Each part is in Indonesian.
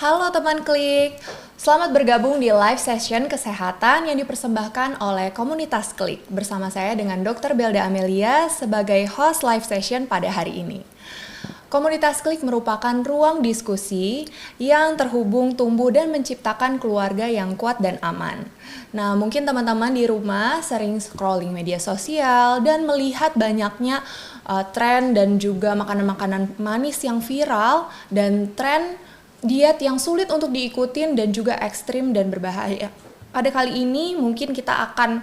Halo teman Klik, selamat bergabung di live session kesehatan yang dipersembahkan oleh komunitas Klik bersama saya dengan Dr. Belda Amelia sebagai host live session pada hari ini. Komunitas Klik merupakan ruang diskusi yang terhubung, tumbuh, dan menciptakan keluarga yang kuat dan aman. Nah, mungkin teman-teman di rumah sering scrolling media sosial dan melihat banyaknya tren dan juga makanan-makanan manis yang viral dan tren diet yang sulit untuk diikutin dan juga ekstrim dan berbahaya. Pada kali ini mungkin kita akan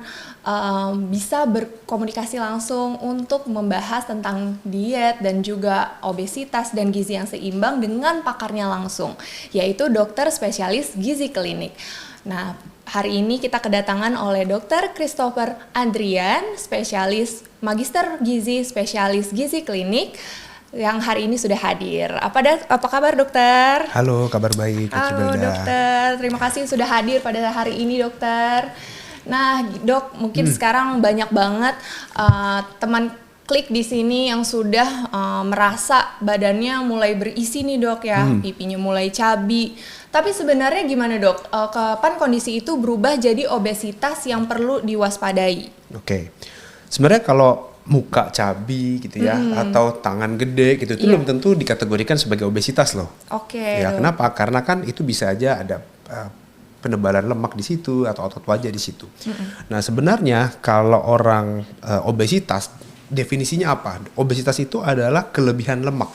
bisa berkomunikasi langsung untuk membahas tentang diet dan juga obesitas dan gizi yang seimbang dengan pakarnya langsung, yaitu dokter spesialis gizi klinik. Nah, hari ini kita kedatangan oleh Dr. Christopher Andrian, spesialis magister gizi, spesialis gizi klinik, yang hari ini sudah hadir. Apa kabar dokter? Halo, kabar baik. Halo dokter, terima kasih sudah hadir pada hari ini dokter. Nah dok, mungkin sekarang banyak banget teman Klik di sini yang sudah merasa badannya mulai berisi nih dok ya, pipinya mulai cabi. Tapi sebenarnya gimana dok, kapan kondisi itu berubah jadi obesitas yang perlu diwaspadai? Oke, sebenarnya kalau muka cabi gitu ya, atau tangan gede gitu, itu belum tentu dikategorikan sebagai obesitas loh. Oke. Ya, kenapa? Karena kan itu bisa aja ada penebalan lemak di situ atau otot wajah di situ. Nah, sebenarnya kalau orang obesitas, definisinya apa? Obesitas itu adalah kelebihan lemak.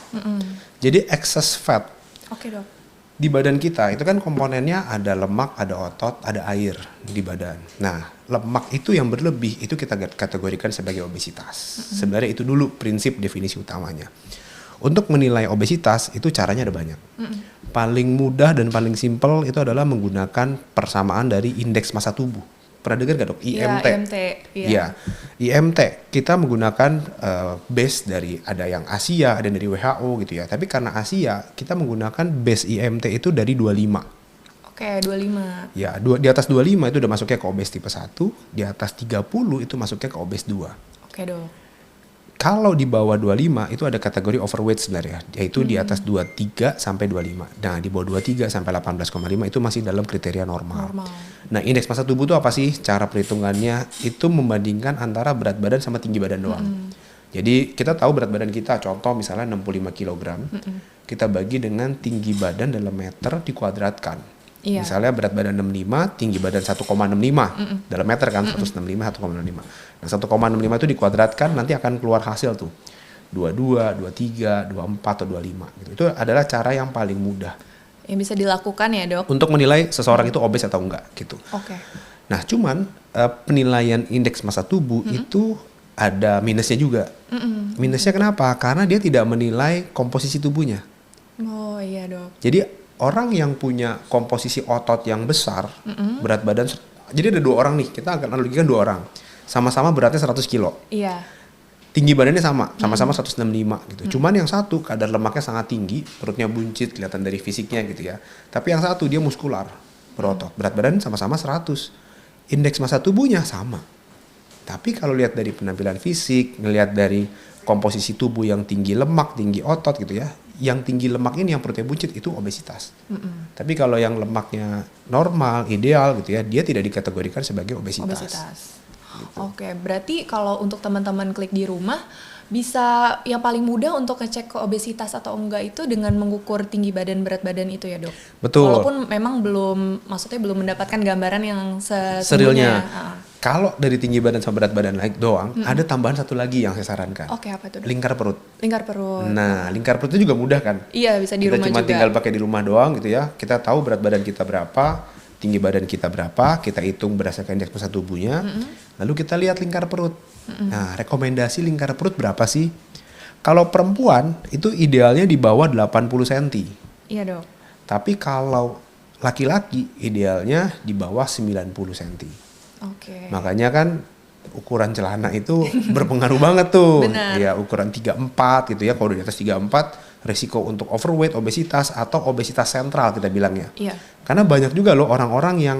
Jadi excess fat. Oke dok. Di badan kita itu kan komponennya ada lemak, ada otot, ada air di badan. Nah, lemak itu yang berlebih itu kita kategorikan sebagai obesitas. Sebenarnya itu dulu prinsip definisi utamanya. Untuk menilai obesitas itu caranya ada banyak. Paling mudah dan paling simpel itu adalah menggunakan persamaan dari indeks massa tubuh. Pernah dengar gak dok? IMT. Ya, IMT. Ya, IMT kita menggunakan base dari ada yang Asia, ada dari WHO gitu ya. Tapi karena Asia kita menggunakan base IMT itu dari 25. Oke, 25. Ya, di atas 25 itu udah masuknya ke obes tipe 1, di atas 30 itu masuknya ke obes 2. Oke dok. Kalau di bawah 25 itu ada kategori overweight sebenarnya, yaitu di atas 23 sampai 25. Nah, di bawah 23 sampai 18,5 itu masih dalam kriteria normal. Nah, indeks massa tubuh itu apa sih? Cara perhitungannya itu membandingkan antara berat badan sama tinggi badan doang. Jadi, kita tahu berat badan kita, contoh misalnya 65 kg, kita bagi dengan tinggi badan dalam meter dikuadratkan. Iya. Misalnya berat badan 65, tinggi badan 1,65 dalam meter kan, 165, 1,65. Nah 1,65 itu dikuadratkan nanti akan keluar hasil tuh 22, 23, 24 atau 25 gitu. Itu adalah cara yang paling mudah Yang bisa dilakukan ya dok? untuk menilai seseorang itu obes atau enggak gitu. Oke. Nah cuman penilaian indeks massa tubuh itu ada minusnya juga. Minusnya kenapa? Karena dia tidak menilai komposisi tubuhnya. Oh iya dok. Jadi orang yang punya komposisi otot yang besar, berat badan, jadi ada dua orang nih, kita akan analogikan dua orang, sama-sama beratnya 100 kilo, Iya. tinggi badannya sama-sama 165 gitu. Cuman yang satu kadar lemaknya sangat tinggi, perutnya buncit, kelihatan dari fisiknya gitu ya. Tapi yang satu dia muskular, berotot, berat badan sama-sama 100, indeks massa tubuhnya sama. Tapi kalau lihat dari penampilan fisik, ngelihat dari komposisi tubuh yang tinggi lemak, tinggi otot gitu ya, yang tinggi lemak ini yang perutnya buncit itu obesitas. Tapi kalau yang lemaknya normal, ideal gitu ya, dia tidak dikategorikan sebagai obesitas. Gitu. Oke, berarti kalau untuk teman-teman Klik di rumah bisa yang paling mudah untuk ngecek ke obesitas atau enggak itu dengan mengukur tinggi badan berat badan itu ya dok. Betul. Walaupun memang belum mendapatkan gambaran yang Serilnya. sesungguhnya. Kalau dari tinggi badan sama berat badan doang, ada tambahan satu lagi yang saya sarankan. Oke, apa itu dok? Lingkar perut. Lingkar perut. Nah, lingkar perut itu juga mudah kan? Iya, bisa di Kita rumah cuma juga. tinggal pakai di rumah doang gitu ya. Kita tahu berat badan kita berapa, tinggi badan kita berapa, kita hitung berdasarkan indeks massa tubuhnya. Lalu kita lihat lingkar perut. Nah, rekomendasi lingkar perut berapa sih? Kalau perempuan itu idealnya di bawah 80 cm. Iya dok. Tapi kalau laki-laki idealnya di bawah 90 cm. Oke. Makanya kan ukuran celana itu berpengaruh banget tuh. Benar. Ya, ukuran 34 gitu ya. Kalau di atas 34 resiko untuk overweight, obesitas atau obesitas sentral kita bilangnya. Iya. Karena banyak juga loh orang-orang yang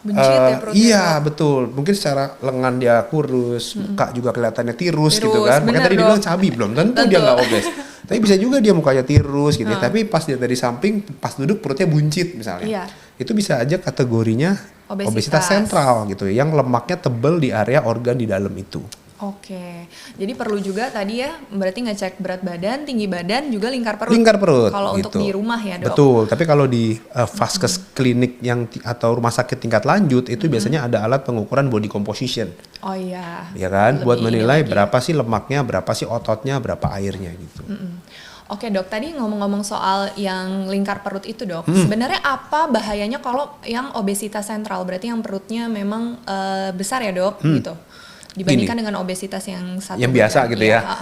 Buncit ya perutnya. iya betul, mungkin secara lengan dia kurus, muka juga kelihatannya tirus gitu Tirus, kan. Makanya bener tadi dong. dibilang cabi, belum tentu dia nggak obes. Tapi bisa juga dia mukanya tirus gitu ya, tapi pas dia dari samping, pas duduk perutnya buncit misalnya. Iya. Itu bisa aja kategorinya obesitas sentral gitu ya, yang lemaknya tebel di area organ di dalam itu. Oke, jadi perlu juga tadi ya, berarti ngecek berat badan, tinggi badan, juga lingkar perut. Lingkar perut. Kalau gitu. untuk di rumah ya dok. Betul, tapi kalau di vaskes klinik atau rumah sakit tingkat lanjut itu biasanya ada alat pengukuran body composition. Oh iya. Ya kan, Lebih buat menilai lagi. berapa sih lemaknya, berapa sih ototnya, berapa airnya gitu. Oke dok, tadi ngomong-ngomong soal yang lingkar perut itu dok, sebenarnya apa bahayanya kalau yang obesitas sentral, berarti yang perutnya memang besar ya dok, gitu, dibandingkan dengan obesitas yang satu Yang biasa gitu ya. Iya.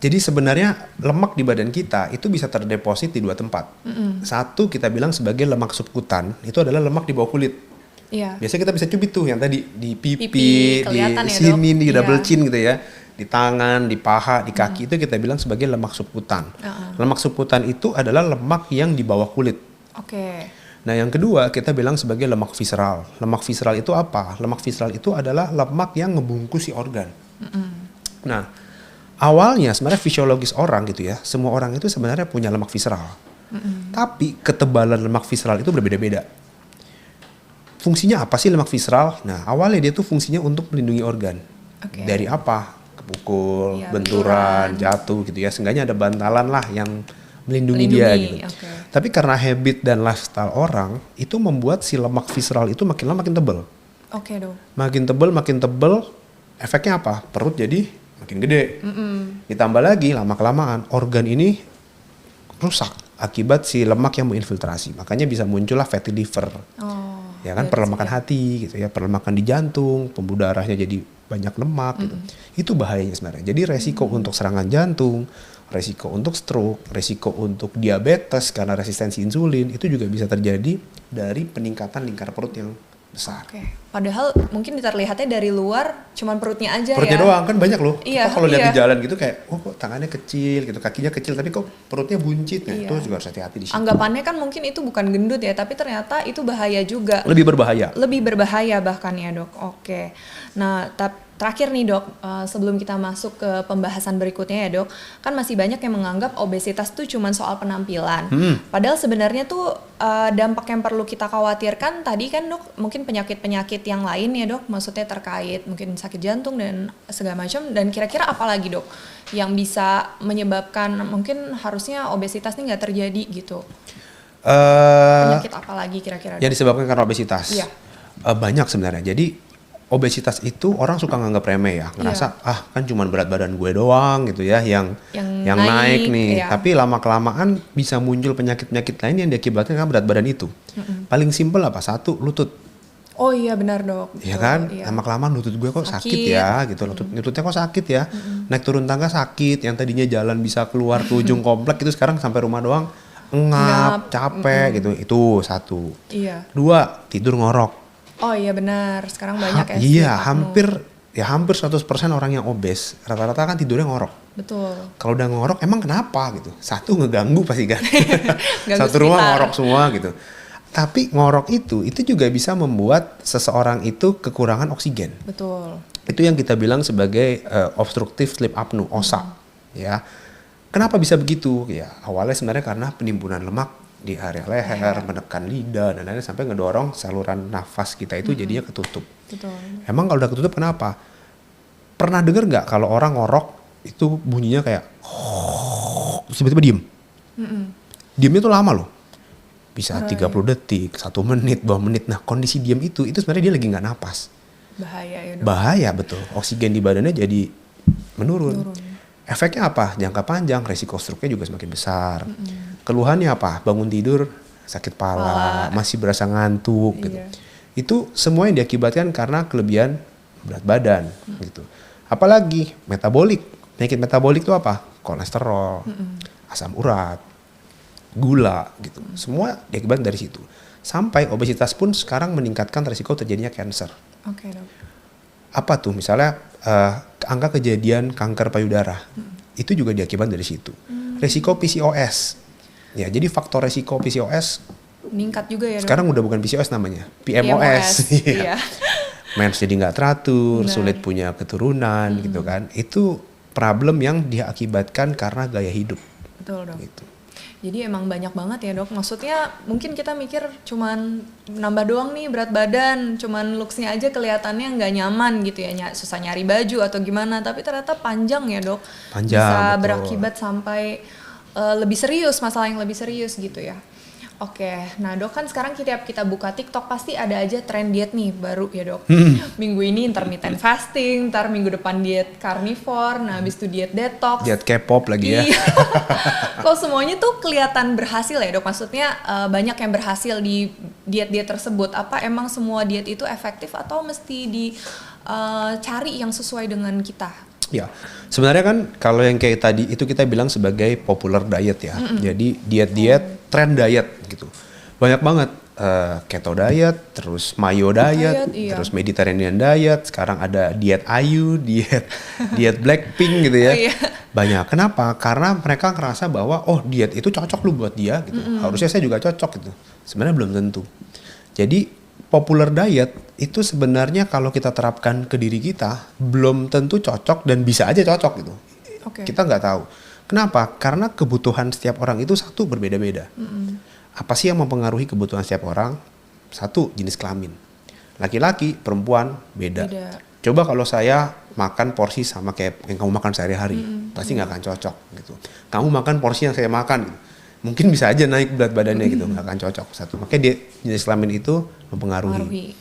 Jadi sebenarnya lemak di badan kita itu bisa terdeposit di 2 tempat. Satu kita bilang sebagai lemak subkutan, itu adalah lemak di bawah kulit. Iya. Biasanya kita bisa cubit tuh yang tadi di pipi, di kelihatan ya, sini, Dok. di Iya. double chin gitu ya. Di tangan, di paha, di kaki itu kita bilang sebagai lemak subkutan. Lemak subkutan itu adalah lemak yang di bawah kulit. Oke. Nah yang kedua kita bilang sebagai lemak visceral. Lemak visceral itu apa? Lemak visceral itu adalah lemak yang ngebungkus si organ. Nah awalnya sebenarnya fisiologis orang gitu ya, semua orang itu sebenarnya punya lemak visceral. Tapi ketebalan lemak visceral itu berbeda-beda. Fungsinya apa sih lemak visceral? Nah awalnya dia tuh fungsinya untuk melindungi organ. Oke. Dari apa? Kepukul, Iya, benturan, jatuh gitu ya. Seenggaknya ada bantalan lah yang melindungi dia gitu. Oke. Tapi karena habit dan lifestyle orang itu membuat si lemak visceral itu makin lama makin tebel. Oke dok. Makin tebel, efeknya apa? Perut jadi makin gede. Ditambah lagi lama-kelamaan organ ini rusak akibat si lemak yang menginfiltrasi. Makanya bisa muncullah fatty liver. Oh. Ya kan, perlemakan hati gitu ya, perlemakan di jantung, pembuluh darahnya jadi banyak lemak gitu. Itu bahayanya sebenarnya. Jadi resiko untuk serangan jantung, resiko untuk stroke, resiko untuk diabetes karena resistensi insulin itu juga bisa terjadi dari peningkatan lingkar perut yang besar. Oke. Padahal mungkin terlihatnya dari luar cuman perutnya aja Perutnya ya. doang kan banyak loh. Iya, Kita kalau lihat iya. di jalan gitu kayak, oh kok tangannya kecil gitu, kakinya kecil tapi kok perutnya buncit. Nah, Iya. itu juga harus hati-hati di situ. Anggapannya kan mungkin itu bukan gendut ya, tapi ternyata itu bahaya juga. Lebih berbahaya. Lebih berbahaya bahkan ya dok. Oke. Nah, terakhir nih dok, sebelum kita masuk ke pembahasan berikutnya ya dok, kan masih banyak yang menganggap obesitas tuh cuma soal penampilan. Padahal sebenarnya tuh dampak yang perlu kita khawatirkan tadi kan dok, mungkin penyakit-penyakit yang lain ya dok, maksudnya terkait mungkin sakit jantung dan segala macam. Dan kira-kira apa lagi dok yang bisa menyebabkan mungkin harusnya obesitas ini nggak terjadi gitu? Penyakit apa lagi kira-kira dok? Yang disebabkan karena obesitas. Iya. Banyak sebenarnya. Jadi obesitas itu orang suka nganggap remeh ya, ngerasa kan cuman berat badan gue doang gitu ya yang naik nih. iya. Tapi lama-kelamaan bisa muncul penyakit-penyakit lain yang diakibatkan karena berat badan itu. Paling simpel apa? Satu, lutut. Oh iya benar dok. Ya Betul, kan, iya. lama-kelamaan lutut gue kok sakit Sakit. ya gitu. Lututnya kok sakit ya. Naik turun tangga sakit, yang tadinya jalan bisa keluar ke ujung komplek itu sekarang sampai rumah doang engap, capek gitu. Itu satu. Iya. Dua, tidur ngorok. Oh iya benar, sekarang banyak ya. Iya, sleep apnea. hampir 100% orang yang obes rata-rata kan tidurnya ngorok. Betul. Kalau udah ngorok emang kenapa gitu? Satu, ngeganggu pasti kan. Ganggu Satu rumah sekitar. ngorok semua gitu. Tapi ngorok itu juga bisa membuat seseorang itu kekurangan oksigen. Betul. Itu yang kita bilang sebagai obstructive sleep apnea, OSA. Ya. Kenapa bisa begitu? Ya, awalnya sebenarnya karena penimbunan lemak di area leher, menekan lidah dan lain-lain sampai ngedorong saluran nafas kita itu jadinya ketutup. Betul. Emang kalau udah ketutup kenapa? Pernah denger nggak kalau orang ngorok itu bunyinya kayak terus tiba-tiba diem? Diemnya tuh lama loh. Bisa 30 detik, 1 menit, 2 menit. Nah kondisi diem itu sebenarnya dia lagi nggak napas. Bahaya ya dok. Bahaya betul. Oksigen di badannya jadi menurun. Efeknya apa? Jangka panjang resiko stroke-nya juga semakin besar. Keluhannya apa? Bangun tidur sakit pala, masih berasa ngantuk gitu. Itu semua yang diakibatkan karena kelebihan berat badan gitu. Apalagi metabolik. Penyakit metabolik itu apa? Kolesterol, asam urat, gula gitu. Semua diakibatkan dari situ. Sampai obesitas pun sekarang meningkatkan resiko terjadinya kanker. Oke dok. Apa tuh? Misalnya angka kejadian kanker payudara. Itu juga diakibatkan dari situ. Resiko PCOS. Ya, jadi faktor resiko PCOS Meningkat juga ya dok. sekarang udah bukan PCOS namanya, PMOS. Iya. Mens jadi nggak teratur, sulit punya keturunan gitu kan. Itu problem yang diakibatkan karena gaya hidup. Betul dok. Gitu. Jadi emang banyak banget ya dok. Maksudnya mungkin kita mikir cuman nambah doang nih berat badan, cuman looks-nya aja kelihatannya nggak nyaman gitu ya, susah nyari baju atau gimana. Tapi ternyata panjang ya dok. Panjang, bisa betul. berakibat sampai lebih serius, masalah yang lebih serius gitu ya. Oke, nah dok kan sekarang kita buka TikTok pasti ada aja tren diet nih baru ya dok. Minggu ini intermittent fasting, ntar minggu depan diet carnivore, nah habis itu diet detox. Diet K-pop lagi ya. Iya. Kok semuanya tuh kelihatan berhasil ya dok? Maksudnya banyak yang berhasil di diet-diet tersebut. Apa emang semua diet itu efektif atau mesti dicari yang sesuai dengan kita? Ya, sebenarnya kan kalau yang kayak tadi itu kita bilang sebagai popular diet ya. Jadi diet-diet, tren diet gitu. Banyak banget keto diet, terus mayo diet, iya. terus Mediterranean diet. Sekarang ada diet Ayu, diet Blackpink gitu ya. Iya. Banyak. Kenapa? Karena mereka ngerasa bahwa oh diet itu cocok lu buat dia gitu. Harusnya saya juga cocok gitu. Sebenarnya belum tentu. Jadi popular diet itu sebenarnya kalau kita terapkan ke diri kita belum tentu cocok dan bisa aja cocok gitu. Okay. Kita nggak tahu. Kenapa? Karena kebutuhan setiap orang itu satu berbeda-beda. Apa sih yang mempengaruhi kebutuhan setiap orang? Satu, jenis kelamin. Laki-laki, perempuan beda. Coba kalau saya makan porsi sama kayak yang kamu makan sehari-hari, pasti nggak akan cocok gitu. Kamu makan porsi yang saya makan, mungkin bisa aja naik berat badannya gitu, nggak akan cocok. Satu, makanya jenis kelamin itu mempengaruhi.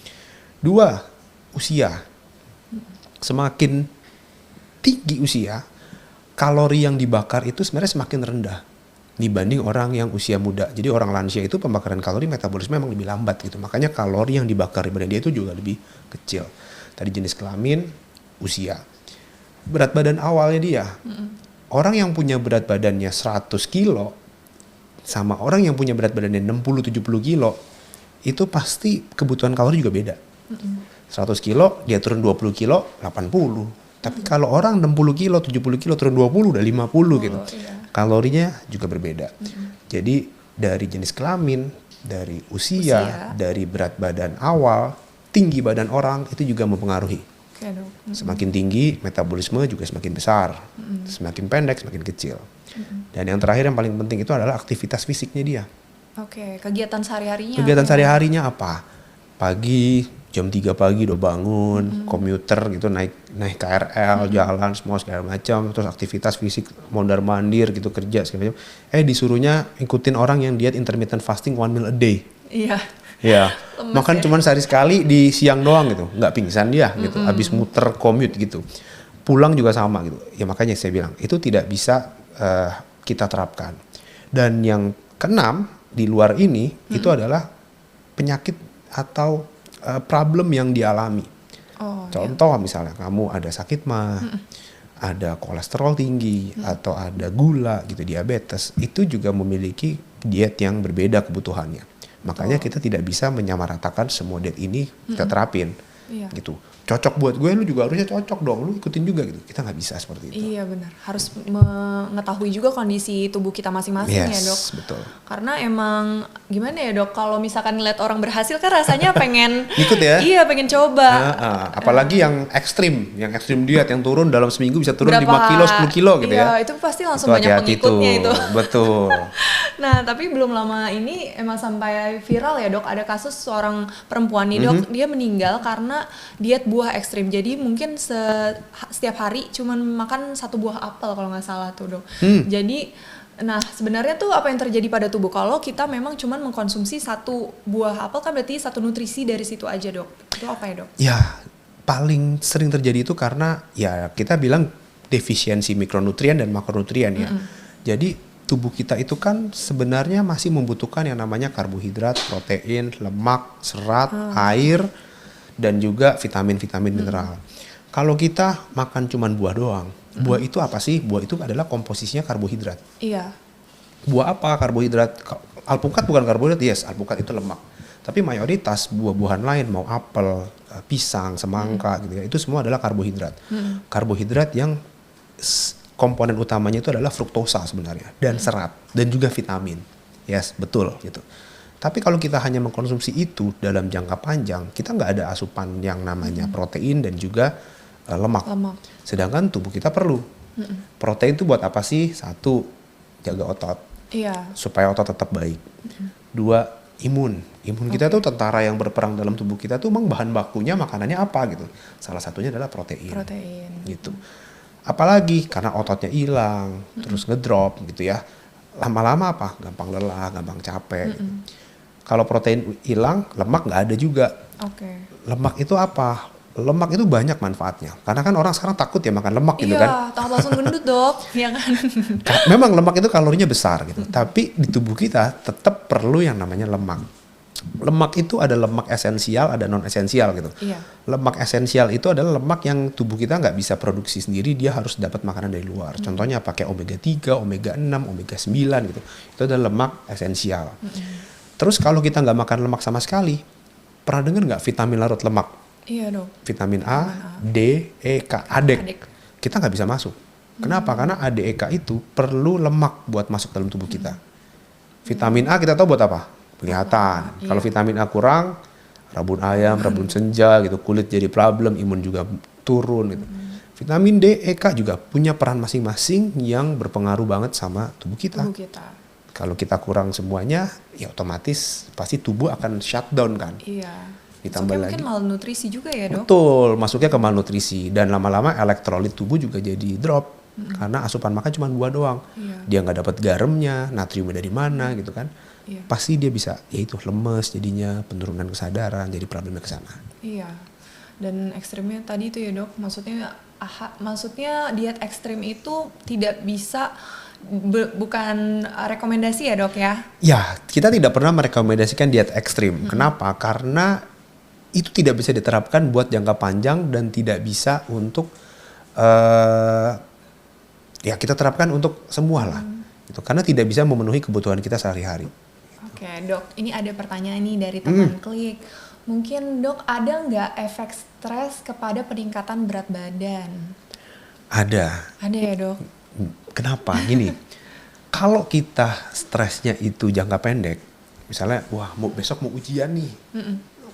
Dua, usia. Semakin tinggi usia, kalori yang dibakar itu sebenarnya semakin rendah dibanding orang yang usia muda. Jadi orang lansia itu pembakaran kalori, metabolisme memang lebih lambat gitu. Makanya kalori yang dibakar di badan dia itu juga lebih kecil. Tadi jenis kelamin, usia. Berat badan awalnya dia. Orang yang punya berat badannya 100 kilo sama orang yang punya berat badannya 60-70 kilo, itu pasti kebutuhan kalori juga beda. 100 kilo, dia turun 20 kilo, 80. Tapi kalau orang 60 kilo, 70 kilo, turun 20, udah 50 gitu. Iya. Kalorinya juga berbeda. Jadi dari jenis kelamin, dari usia, dari berat badan awal, tinggi badan orang, itu juga mempengaruhi. Okay, dok. Semakin tinggi, metabolisme juga semakin besar. Semakin pendek, semakin kecil. Dan yang terakhir yang paling penting itu adalah aktivitas fisiknya dia. Oke, kegiatan sehari-harinya. Kegiatan sehari-harinya apa? Pagi, jam 3 pagi udah bangun, komuter gitu, naik KRL, jalan semua segala macam, terus aktivitas fisik mondar-mandir gitu, kerja segala macam. Disuruhnya ikutin orang yang diet intermittent fasting 1 meal a day. Iya. Ya, Lemes makan ya. cuman sehari sekali di siang doang gitu, nggak pingsan dia gitu, habis muter commute gitu. Pulang juga sama gitu. Ya makanya saya bilang itu tidak bisa kita terapkan. Dan yang keenam di luar ini itu adalah penyakit atau problem yang dialami. Contoh misalnya kamu ada sakit mah, ada kolesterol tinggi, atau ada gula gitu, diabetes, itu juga memiliki diet yang berbeda kebutuhannya. Makanya kita tidak bisa menyamaratakan semua diet ini kita terapin. Gitu. Cocok buat gue, lu juga harusnya cocok dong, lu ikutin juga gitu. Kita nggak bisa seperti itu. Iya benar, harus mengetahui juga kondisi tubuh kita masing-masing ya dok. Yes, betul. Karena emang gimana ya dok, kalau misalkan ngeliat orang berhasil kan rasanya pengen ikut ya? Iya, pengen coba. Apalagi yang ekstrim diet yang turun dalam seminggu bisa turun Berapa, 5 kilo, 10 kilo gitu ya. Iya, itu pasti langsung banyak pengikutnya itu. Betul. Nah, tapi belum lama ini emang sampai viral ya dok, ada kasus seorang perempuan nih dok, dia meninggal karena diet buah ekstrim. Jadi mungkin setiap hari cuman makan 1 buah apel kalau nggak salah tuh dok. Jadi, nah sebenarnya tuh apa yang terjadi pada tubuh kalau kita memang cuman mengkonsumsi 1 buah apel, kan berarti 1 nutrisi dari situ aja dok. Itu apa ya dok? Ya, paling sering terjadi itu karena ya kita bilang defisiensi mikronutrien dan makronutrien ya. Jadi tubuh kita itu kan sebenarnya masih membutuhkan yang namanya karbohidrat, protein, lemak, serat, air, dan juga vitamin-vitamin mineral. Kalau kita makan cuman buah doang, buah itu apa sih? Buah itu adalah komposisinya karbohidrat. Iya. Buah apa karbohidrat? Alpukat bukan karbohidrat, yes, alpukat itu lemak. Tapi mayoritas buah-buahan lain, mau apel, pisang, semangka gitu ya, itu semua adalah karbohidrat. Karbohidrat yang komponen utamanya itu adalah fruktosa sebenarnya, dan serat, dan juga vitamin. Yes, betul gitu. Tapi kalau kita hanya mengkonsumsi itu dalam jangka panjang, kita nggak ada asupan yang namanya protein dan juga lemak. Sedangkan tubuh kita perlu. Protein itu buat apa sih? 1, jaga otot. Iya. Supaya otot tetap baik. 2, imun kita tuh tentara yang berperang dalam tubuh kita tuh. Emang bahan bakunya makanannya apa gitu, salah satunya adalah protein gitu. Apalagi karena ototnya hilang terus ngedrop gitu ya, lama-lama apa, gampang lelah, gampang capek. Kalau protein hilang, lemak nggak ada juga. Lemak itu apa? Lemak itu banyak manfaatnya. Karena kan orang sekarang takut ya makan lemak gitu kan. Iya, takut langsung gendut dok, ya kan? Memang lemak itu kalorinya besar gitu. Tapi di tubuh kita tetap perlu yang namanya lemak. Lemak itu ada lemak esensial, ada non esensial gitu. Iya. Lemak esensial itu adalah lemak yang tubuh kita nggak bisa produksi sendiri, dia harus dapat makanan dari luar. Contohnya pakai omega 3, omega 6, omega 9 gitu. Itu adalah lemak esensial. Terus kalau kita nggak makan lemak sama sekali, pernah dengar nggak vitamin larut lemak? Iya dok. Vitamin A, D, E, K, ADEK. Kita nggak bisa masuk. Kenapa? Karena A, D, E, K itu perlu lemak buat masuk dalam tubuh kita. Vitamin A kita tahu buat apa? Penglihatan. Kalau vitamin A kurang, rabun ayam, rabun senja gitu, kulit jadi problem, imun juga turun gitu. Vitamin D, E, K juga punya peran masing-masing yang berpengaruh banget sama tubuh kita. Kalau kita kurang semuanya, ya otomatis pasti tubuh akan shutdown kan. Iya. Ditambah lagi mungkin malnutrisi juga ya dok? Betul, masuknya ke malnutrisi dan lama-lama elektrolit tubuh juga jadi drop karena asupan makan cuma 2 doang. Dia nggak dapat garamnya, natriumnya dari mana gitu kan. Pasti dia bisa, yaitu lemes jadinya, penurunan kesadaran, jadi problemnya ke sana. Iya. Dan ekstrimnya tadi itu ya dok, maksudnya diet ekstrim itu tidak bisa bukan rekomendasi ya dok ya? Ya, kita tidak pernah merekomendasikan diet ekstrim. Kenapa? Karena itu tidak bisa diterapkan buat jangka panjang dan tidak bisa untuk ya kita terapkan untuk semua lah. Gitu. Karena tidak bisa memenuhi kebutuhan kita sehari-hari. Oke dok, ini ada pertanyaan nih dari teman klik. Mungkin dok ada nggak efek stres kepada peningkatan berat badan? Ada. Ada ya dok? Kenapa? Gini, kalau kita stresnya itu jangka pendek, misalnya wah besok mau ujian nih,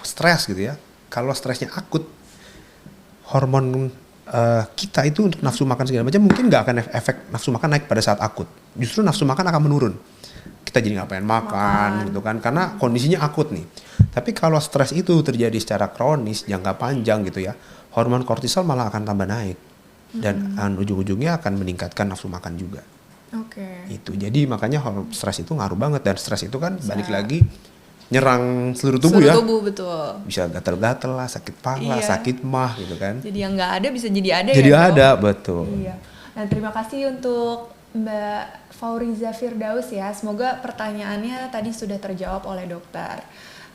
stres gitu ya. Kalau stresnya akut, hormon kita itu untuk nafsu makan segala macam mungkin nggak akan efek nafsu makan naik pada saat akut. Justru nafsu makan akan menurun. Kita jadi nggak pengen makan gitu kan, karena kondisinya akut nih. Tapi kalau stres itu terjadi secara kronis, jangka panjang gitu ya, hormon kortisol malah akan tambah naik. Dan ujung-ujungnya akan meningkatkan nafsu makan juga. Itu jadi makanya stres itu ngaruh banget, dan stres itu kan balik lagi nyerang seluruh tubuh ya. Betul. Bisa gatal-gatal lah, sakit pala, sakit mah gitu kan. Jadi yang nggak ada bisa jadi ada jadi ya. Jadi ada, betul. Iya. Nah terima kasih untuk Mbak Fauriza Firdaus ya. Semoga pertanyaannya tadi sudah terjawab oleh dokter.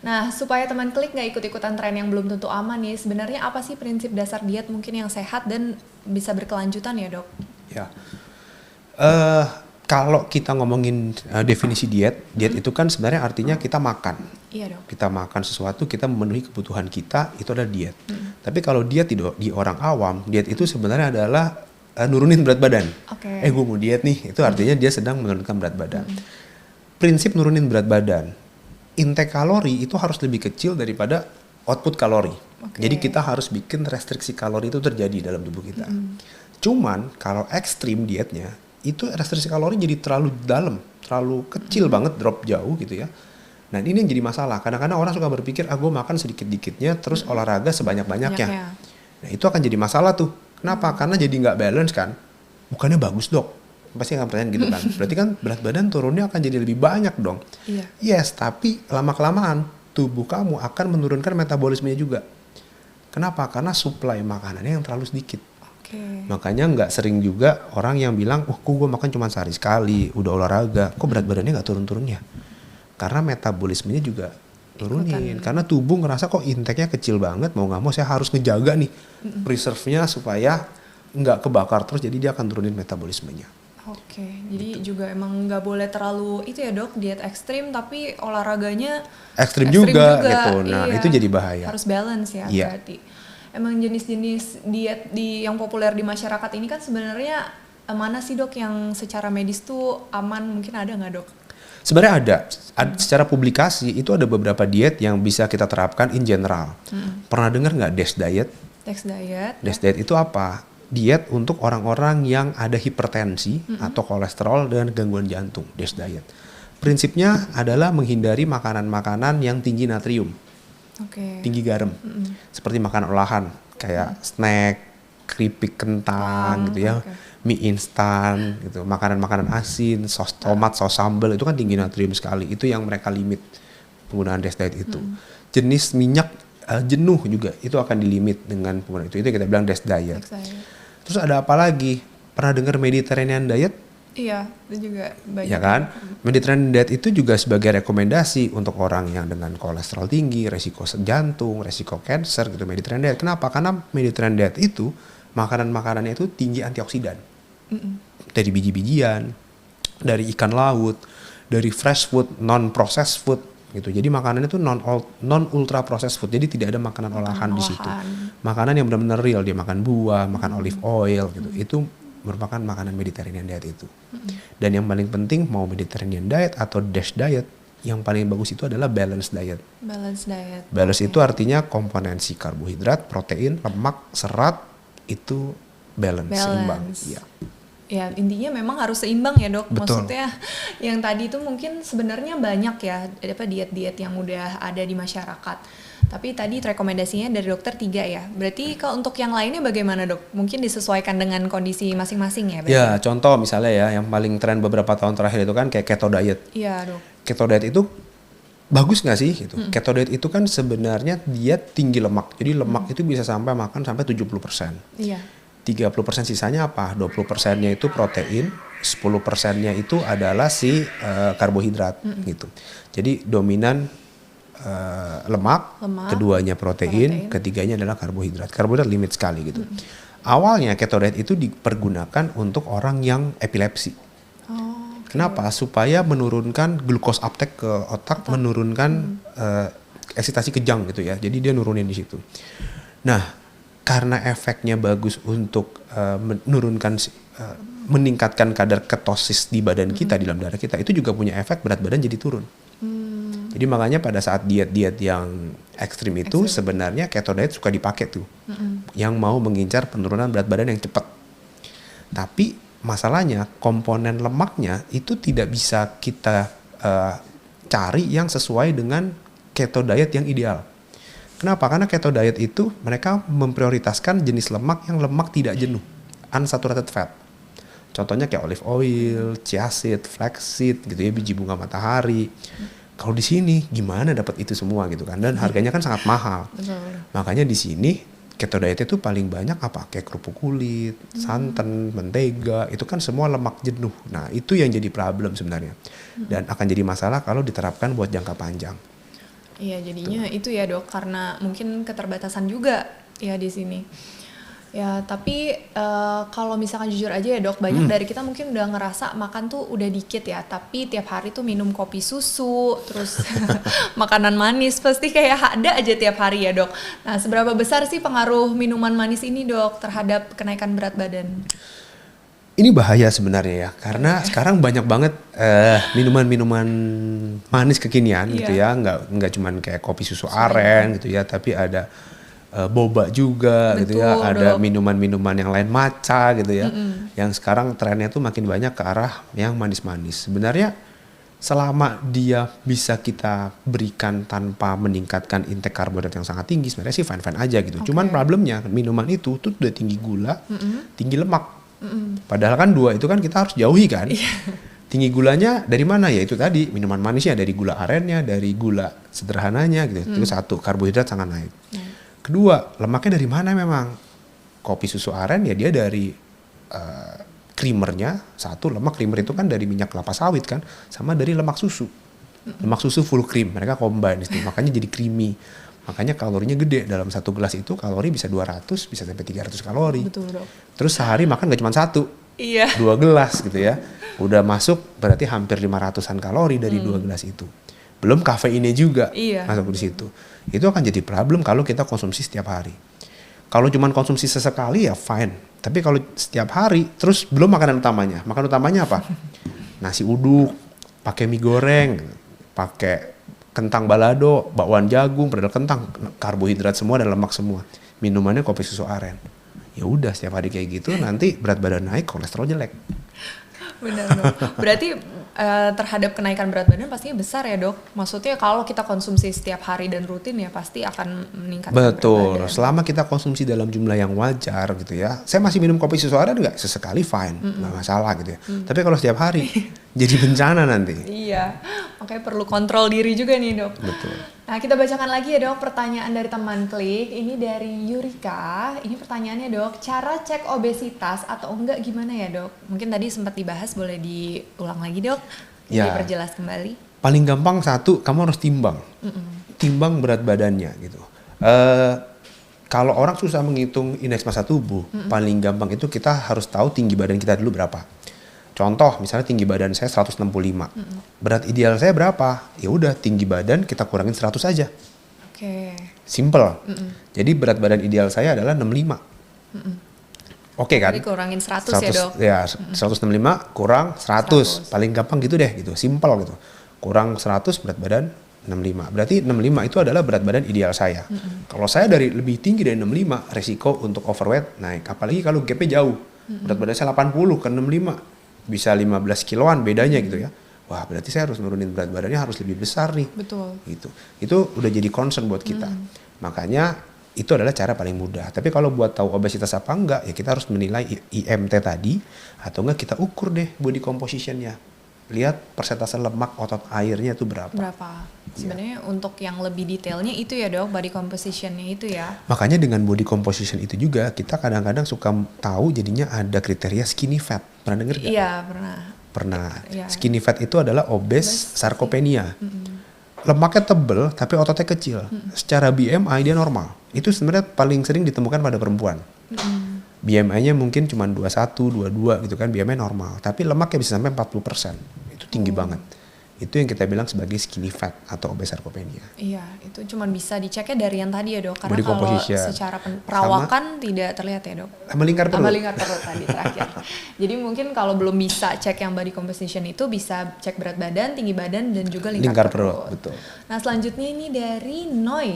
Nah, supaya teman klik nggak ikut-ikutan tren yang belum tentu aman nih, sebenarnya apa sih prinsip dasar diet mungkin yang sehat dan bisa berkelanjutan ya dok? Ya, kalau kita ngomongin definisi diet itu kan sebenarnya artinya kita makan. Iya dok. Kita makan sesuatu, kita memenuhi kebutuhan kita, itu adalah diet. Tapi kalau diet di orang awam, diet itu sebenarnya adalah nurunin berat badan. Gue mau diet nih, itu artinya dia sedang menurunkan berat badan. Prinsip nurunin berat badan, intake kalori itu harus lebih kecil daripada output kalori. Jadi kita harus bikin restriksi kalori itu terjadi dalam tubuh kita. Cuman kalau ekstrim dietnya, itu restriksi kalori jadi terlalu dalam, terlalu kecil banget, drop jauh gitu ya. Nah ini yang jadi masalah. Kadang-kadang orang suka berpikir, gue makan sedikit-dikitnya, terus olahraga sebanyak-banyaknya. Nah itu akan jadi masalah tuh. Kenapa? Karena jadi nggak balance kan. Bukannya bagus dok. Pasti akan pertanyaan gitu kan. Berarti kan berat badan turunnya akan jadi lebih banyak dong. Yes, tapi lama-kelamaan tubuh kamu akan menurunkan metabolismenya juga. Kenapa? Karena suplai makanannya yang terlalu sedikit. Makanya nggak sering juga orang yang bilang, gue makan cuma sehari sekali, udah olahraga, kok berat badannya nggak turun-turunnya? Karena metabolismenya juga turunin. Karena tubuh ngerasa kok intake-nya kecil banget, mau nggak mau saya harus ngejaga nih reserve-nya supaya nggak kebakar terus, jadi dia akan turunin metabolismenya. Jadi juga emang nggak boleh terlalu itu ya dok, diet ekstrim tapi olahraganya ekstrim juga gitu. Nah itu jadi bahaya. Harus balance ya berarti. Emang jenis-jenis diet yang populer di masyarakat ini kan sebenarnya mana sih dok yang secara medis tuh aman, mungkin ada nggak dok? Sebenarnya ada. Secara publikasi itu ada beberapa diet yang bisa kita terapkan in general. Pernah dengar nggak DASH diet? DASH diet. DASH diet itu apa? diet untuk orang-orang yang ada hipertensi atau kolesterol dengan gangguan jantung, DASH diet. Prinsipnya adalah menghindari makanan-makanan yang tinggi natrium, tinggi garam, seperti makanan olahan kayak snack, keripik kentang gitu ya, mie instan gitu, makanan-makanan asin, sos tomat, sos sambal itu kan tinggi natrium sekali. Itu yang mereka limit penggunaan DASH diet itu. Jenis minyak jenuh juga itu akan dilimit dengan penggunaan itu kita bilang DASH diet. Terus ada apa lagi? Pernah dengar Mediterranean diet? Iya, itu juga banyak. Ya kan? Mediterranean diet itu juga sebagai rekomendasi untuk orang yang dengan kolesterol tinggi, resiko jantung, resiko cancer gitu. Mediterranean diet. Kenapa? Karena Mediterranean diet itu makanan-makanannya itu tinggi antioksidan. Dari biji-bijian, dari ikan laut, dari fresh food, non-processed food gitu. Jadi makanannya itu non ultra processed food. Jadi tidak ada makanan olahan di situ. Makanan yang benar-benar real, dia makan buah, makan olive oil gitu. Itu merupakan makanan Mediterranean diet itu. Dan yang paling penting mau Mediterranean diet atau DASH diet, yang paling bagus itu adalah balance diet. Balance itu artinya komponensi karbohidrat, protein, lemak, serat itu balance. Seimbang. Iya. Ya intinya memang harus seimbang ya dok. Betul. Maksudnya yang tadi itu mungkin sebenarnya banyak ya diet-diet yang udah ada di masyarakat. Tapi tadi rekomendasinya dari dokter 3 ya. Berarti kalau untuk yang lainnya bagaimana dok? Mungkin disesuaikan dengan kondisi masing-masing ya? Berarti? Ya contoh misalnya ya yang paling tren beberapa tahun terakhir itu kan kayak keto diet. Iya dok. Keto diet itu bagus nggak sih gitu? Keto diet itu kan sebenarnya diet tinggi lemak. Jadi lemak itu bisa makan sampai 70%. Iya. 30% sisanya apa? 20%-nya itu protein, 10%-nya itu adalah si karbohidrat gitu. Jadi dominan lemak, keduanya protein, ketiganya adalah karbohidrat. Karbohidrat limit sekali gitu. Awalnya keto diet itu dipergunakan untuk orang yang epilepsi. Kenapa? Supaya menurunkan glukos uptake ke otak, menurunkan eksitasi kejang gitu ya. Jadi dia nurunin di situ. Nah, karena efeknya bagus untuk meningkatkan kadar ketosis di badan kita, di dalam darah kita, itu juga punya efek berat badan jadi turun. Jadi makanya pada saat diet-diet yang ekstrim itu sebenarnya keto diet suka dipakai tuh, yang mau mengincar penurunan berat badan yang cepat. Tapi masalahnya komponen lemaknya itu tidak bisa kita cari yang sesuai dengan keto diet yang ideal. Kenapa? Karena keto diet itu mereka memprioritaskan jenis lemak yang lemak tidak jenuh, unsaturated fat. Contohnya kayak olive oil, chia seed, flaxseed gitu ya, biji bunga matahari. Kalau di sini gimana dapat itu semua gitu kan? Dan harganya kan sangat mahal. Makanya di sini keto diet itu paling banyak apa? Kayak kerupuk kulit, santan, mentega, itu kan semua lemak jenuh. Nah, itu yang jadi problem sebenarnya. Dan akan jadi masalah kalau diterapkan buat jangka panjang. Iya jadinya itu ya dok, karena mungkin keterbatasan juga ya di sini. Ya tapi kalau misalkan jujur aja ya dok, banyak dari kita mungkin udah ngerasa makan tuh udah dikit ya, tapi tiap hari tuh minum kopi susu, terus makanan manis pasti kayak ada aja tiap hari ya dok. Nah seberapa besar sih pengaruh minuman manis ini dok terhadap kenaikan berat badan? Ini bahaya sebenarnya ya, karena sekarang banyak banget minuman-minuman manis kekinian gitu ya, nggak cuman kayak kopi susu aren gitu ya, tapi ada boba juga. Betul, gitu ya, ada minuman-minuman yang lain matcha gitu ya, yang sekarang trennya tuh makin banyak ke arah yang manis-manis. Sebenarnya selama dia bisa kita berikan tanpa meningkatkan intake karbohidrat yang sangat tinggi, sebenarnya sih fine-fine aja gitu. Cuman problemnya minuman itu tuh udah tinggi gula, tinggi lemak. Padahal kan dua itu kan kita harus jauhi kan. Tinggi gulanya dari mana? Ya itu tadi minuman manisnya, dari gula arennya, dari gula sederhananya gitu. Itu satu, karbohidrat sangat naik. Kedua, lemaknya dari mana memang? Kopi susu aren ya dia dari creamernya. Satu, lemak creamer itu kan dari minyak kelapa sawit kan, sama dari lemak susu. Lemak susu full cream, mereka combine itu, makanya jadi creamy. Makanya kalorinya gede, dalam satu gelas itu kalori bisa 200, bisa sampai 300 kalori. Betul, dok. Terus sehari makan gak cuma satu, 2 gelas gitu ya. Udah masuk berarti hampir 500-an kalori dari 2 gelas itu. Belum kafeinnya juga masuk di situ. Itu akan jadi problem kalau kita konsumsi setiap hari. Kalau cuma konsumsi sesekali ya fine. Tapi kalau setiap hari, terus belum makanan utamanya. Makanan utamanya apa? Nasi uduk, pakai mie goreng, pakai kentang balado, bakwan jagung, padahal kentang, karbohidrat semua dan lemak semua. Minumannya kopi susu aren. Ya udah setiap hari kayak gitu nanti berat badan naik, kolesterol jelek. Benar dok. Berarti terhadap kenaikan berat badan pastinya besar ya dok. Maksudnya kalau kita konsumsi setiap hari dan rutin ya pasti akan meningkatkan berat Betul, badan. selama kita konsumsi dalam jumlah yang wajar gitu ya. Saya masih minum kopi susu aren nggak? Sesekali fine, nggak masalah gitu ya. Tapi kalau setiap hari jadi bencana nanti. Iya, makanya perlu kontrol diri juga nih dok. Betul. Nah kita bacakan lagi ya dok pertanyaan dari teman klik. Ini dari Yurika. Ini pertanyaannya dok, cara cek obesitas atau enggak gimana ya dok? Mungkin tadi sempat dibahas, boleh diulang lagi dok? Ya. Diperjelas kembali. Paling gampang satu, kamu harus timbang. Timbang berat badannya gitu. Kalau orang susah menghitung indeks massa tubuh, paling gampang itu kita harus tahu tinggi badan kita dulu berapa. Contoh, misalnya tinggi badan saya 165. Berat ideal saya berapa? Ya udah, tinggi badan kita kurangin 100 aja. Oke. Simple. Jadi berat badan ideal saya adalah 65. Oke kan? Jadi kurangin 100 ya dok? Ya, 165 kurang 100. Paling gampang gitu deh gitu, simple gitu. Kurang 100 berat badan 65. Berarti 65 itu adalah berat badan ideal saya. Kalau saya lebih tinggi dari 65, resiko untuk overweight naik. Apalagi kalau gapnya jauh. Berat badan saya 80 ke 65. Bisa 15 kiloan bedanya gitu ya. Wah, berarti saya harus nurunin berat badannya harus lebih besar nih. Betul. Gitu. Itu udah jadi concern buat kita. Makanya itu adalah cara paling mudah. Tapi kalau buat tahu obesitas apa enggak, ya kita harus menilai IMT tadi, atau enggak kita ukur deh body composition-nya. Lihat persentase lemak otot airnya itu berapa. Sebenarnya untuk yang lebih detailnya itu ya dok, body composition-nya itu ya. Makanya dengan body composition itu juga kita kadang-kadang suka tahu jadinya ada kriteria skinny fat. Pernah denger gak? Iya, pernah. Pernah. Ya. Skinny fat itu adalah obes sarkopenia. Lemaknya tebel tapi ototnya kecil. Secara BMI dia normal. Itu sebenarnya paling sering ditemukan pada perempuan. BMI-nya mungkin cuma 21, 22 gitu kan, BMI normal. Tapi lemaknya bisa sampai 40%. Itu tinggi banget. Itu yang kita bilang sebagai skinny fat atau obes sarkopenia. Iya, itu cuma bisa diceknya dari yang tadi ya dok. Karena Body kalau composition. secara perawakan tidak terlihat ya dok. Sama lingkar perut. Sama lingkar perut tadi terakhir. Jadi mungkin kalau belum bisa cek yang body composition itu bisa cek berat badan, tinggi badan, dan juga lingkar perut. Betul. Nah selanjutnya ini dari Noi.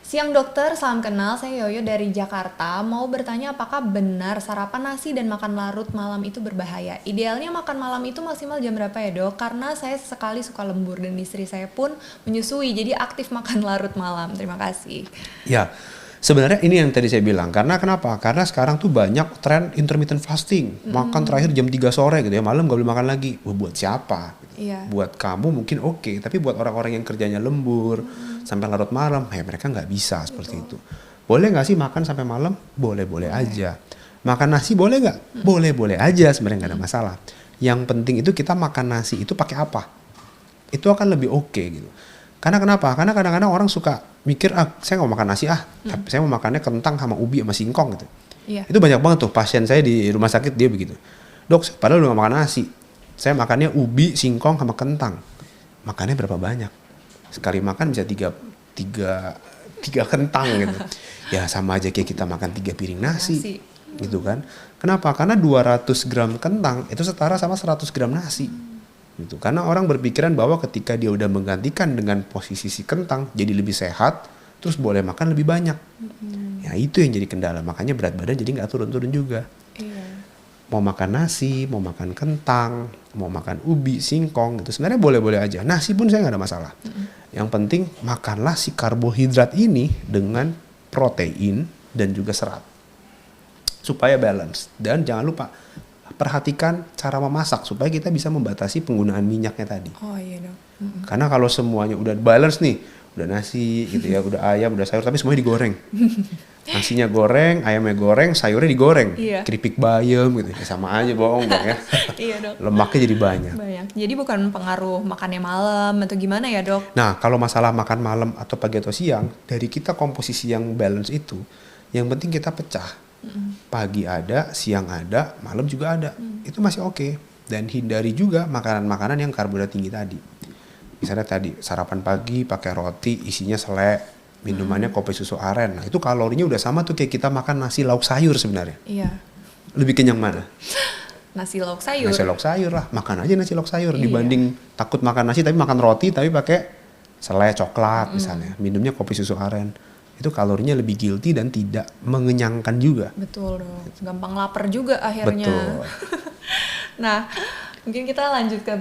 Siang dokter, salam kenal, saya Yoyo dari Jakarta. Mau bertanya apakah benar sarapan nasi dan makan larut malam itu berbahaya? Idealnya makan malam itu maksimal jam berapa ya dok? Karena saya sekali suka lembur dan istri saya pun menyusui, jadi aktif makan larut malam. Terima kasih. Ya, sebenarnya ini yang tadi saya bilang. Karena kenapa? Karena sekarang tuh banyak tren intermittent fasting. Makan terakhir jam 3 sore gitu ya, malam gak boleh makan lagi. Wah, buat siapa? Iya. Buat kamu mungkin oke, tapi buat orang-orang yang kerjanya lembur sampai larut malam, ya mereka nggak bisa seperti itu. Boleh nggak sih makan sampai malam? Boleh-boleh aja. Makan nasi boleh nggak? Boleh-boleh aja, sebenarnya nggak ada masalah. Yang penting itu kita makan nasi itu pakai apa? Itu akan lebih oke gitu. Karena kenapa? Karena kadang-kadang orang suka mikir, saya nggak mau makan nasi tapi saya mau makannya kentang sama ubi sama singkong gitu. Iya. Itu banyak banget tuh pasien saya di rumah sakit dia begitu. Dok, padahal udah nggak makan nasi. Saya makannya ubi, singkong, sama kentang. Makannya berapa banyak? Sekali makan bisa tiga kentang gitu. Ya sama aja kayak kita makan 3 piring nasi. Gitu kan. Kenapa? Karena 200 gram kentang itu setara sama 100 gram nasi. Gitu. Karena orang berpikiran bahwa ketika dia udah menggantikan dengan posisi si kentang jadi lebih sehat, terus boleh makan lebih banyak. Ya itu yang jadi kendala. Makanya berat badan jadi nggak turun-turun juga. Iya. Mau makan nasi, mau makan kentang, mau makan ubi, singkong gitu. Sebenarnya boleh-boleh aja. Nasi pun saya nggak ada masalah. Yang penting makanlah si karbohidrat ini dengan protein dan juga serat. Supaya balance. Dan jangan lupa perhatikan cara memasak supaya kita bisa membatasi penggunaan minyaknya tadi. Oh iya dok. Karena kalau semuanya udah balance nih, udah nasi gitu ya, udah ayam, udah sayur, tapi semuanya digoreng. Nasinya goreng, ayamnya goreng, sayurnya digoreng. Iya. Keripik bayam gitu. Ya sama aja bohong dong ya. Iya dok. Lemaknya jadi banyak. Jadi bukan pengaruh makannya malam atau gimana ya dok? Nah, kalau masalah makan malam atau pagi atau siang, dari kita komposisi yang balance itu, yang penting kita pecah. Pagi ada, siang ada, malam juga ada. Itu masih oke. Dan hindari juga makanan-makanan yang karbohidrat tinggi tadi. Misalnya tadi sarapan pagi pakai roti, isinya selai. Minumannya kopi susu aren. Nah, itu kalorinya udah sama tuh kayak kita makan nasi lauk sayur sebenarnya. Iya. Lebih kenyang mana? Nasi lauk sayur. Nasi lauk sayur lah. Makan aja nasi lauk sayur. Dibanding takut makan nasi tapi makan roti tapi pakai selai coklat misalnya. Minumnya kopi susu aren. itu kalorinya lebih guilty dan tidak mengenyangkan juga. Betul dong, gampang lapar juga akhirnya. Betul. Nah, mungkin kita lanjut ke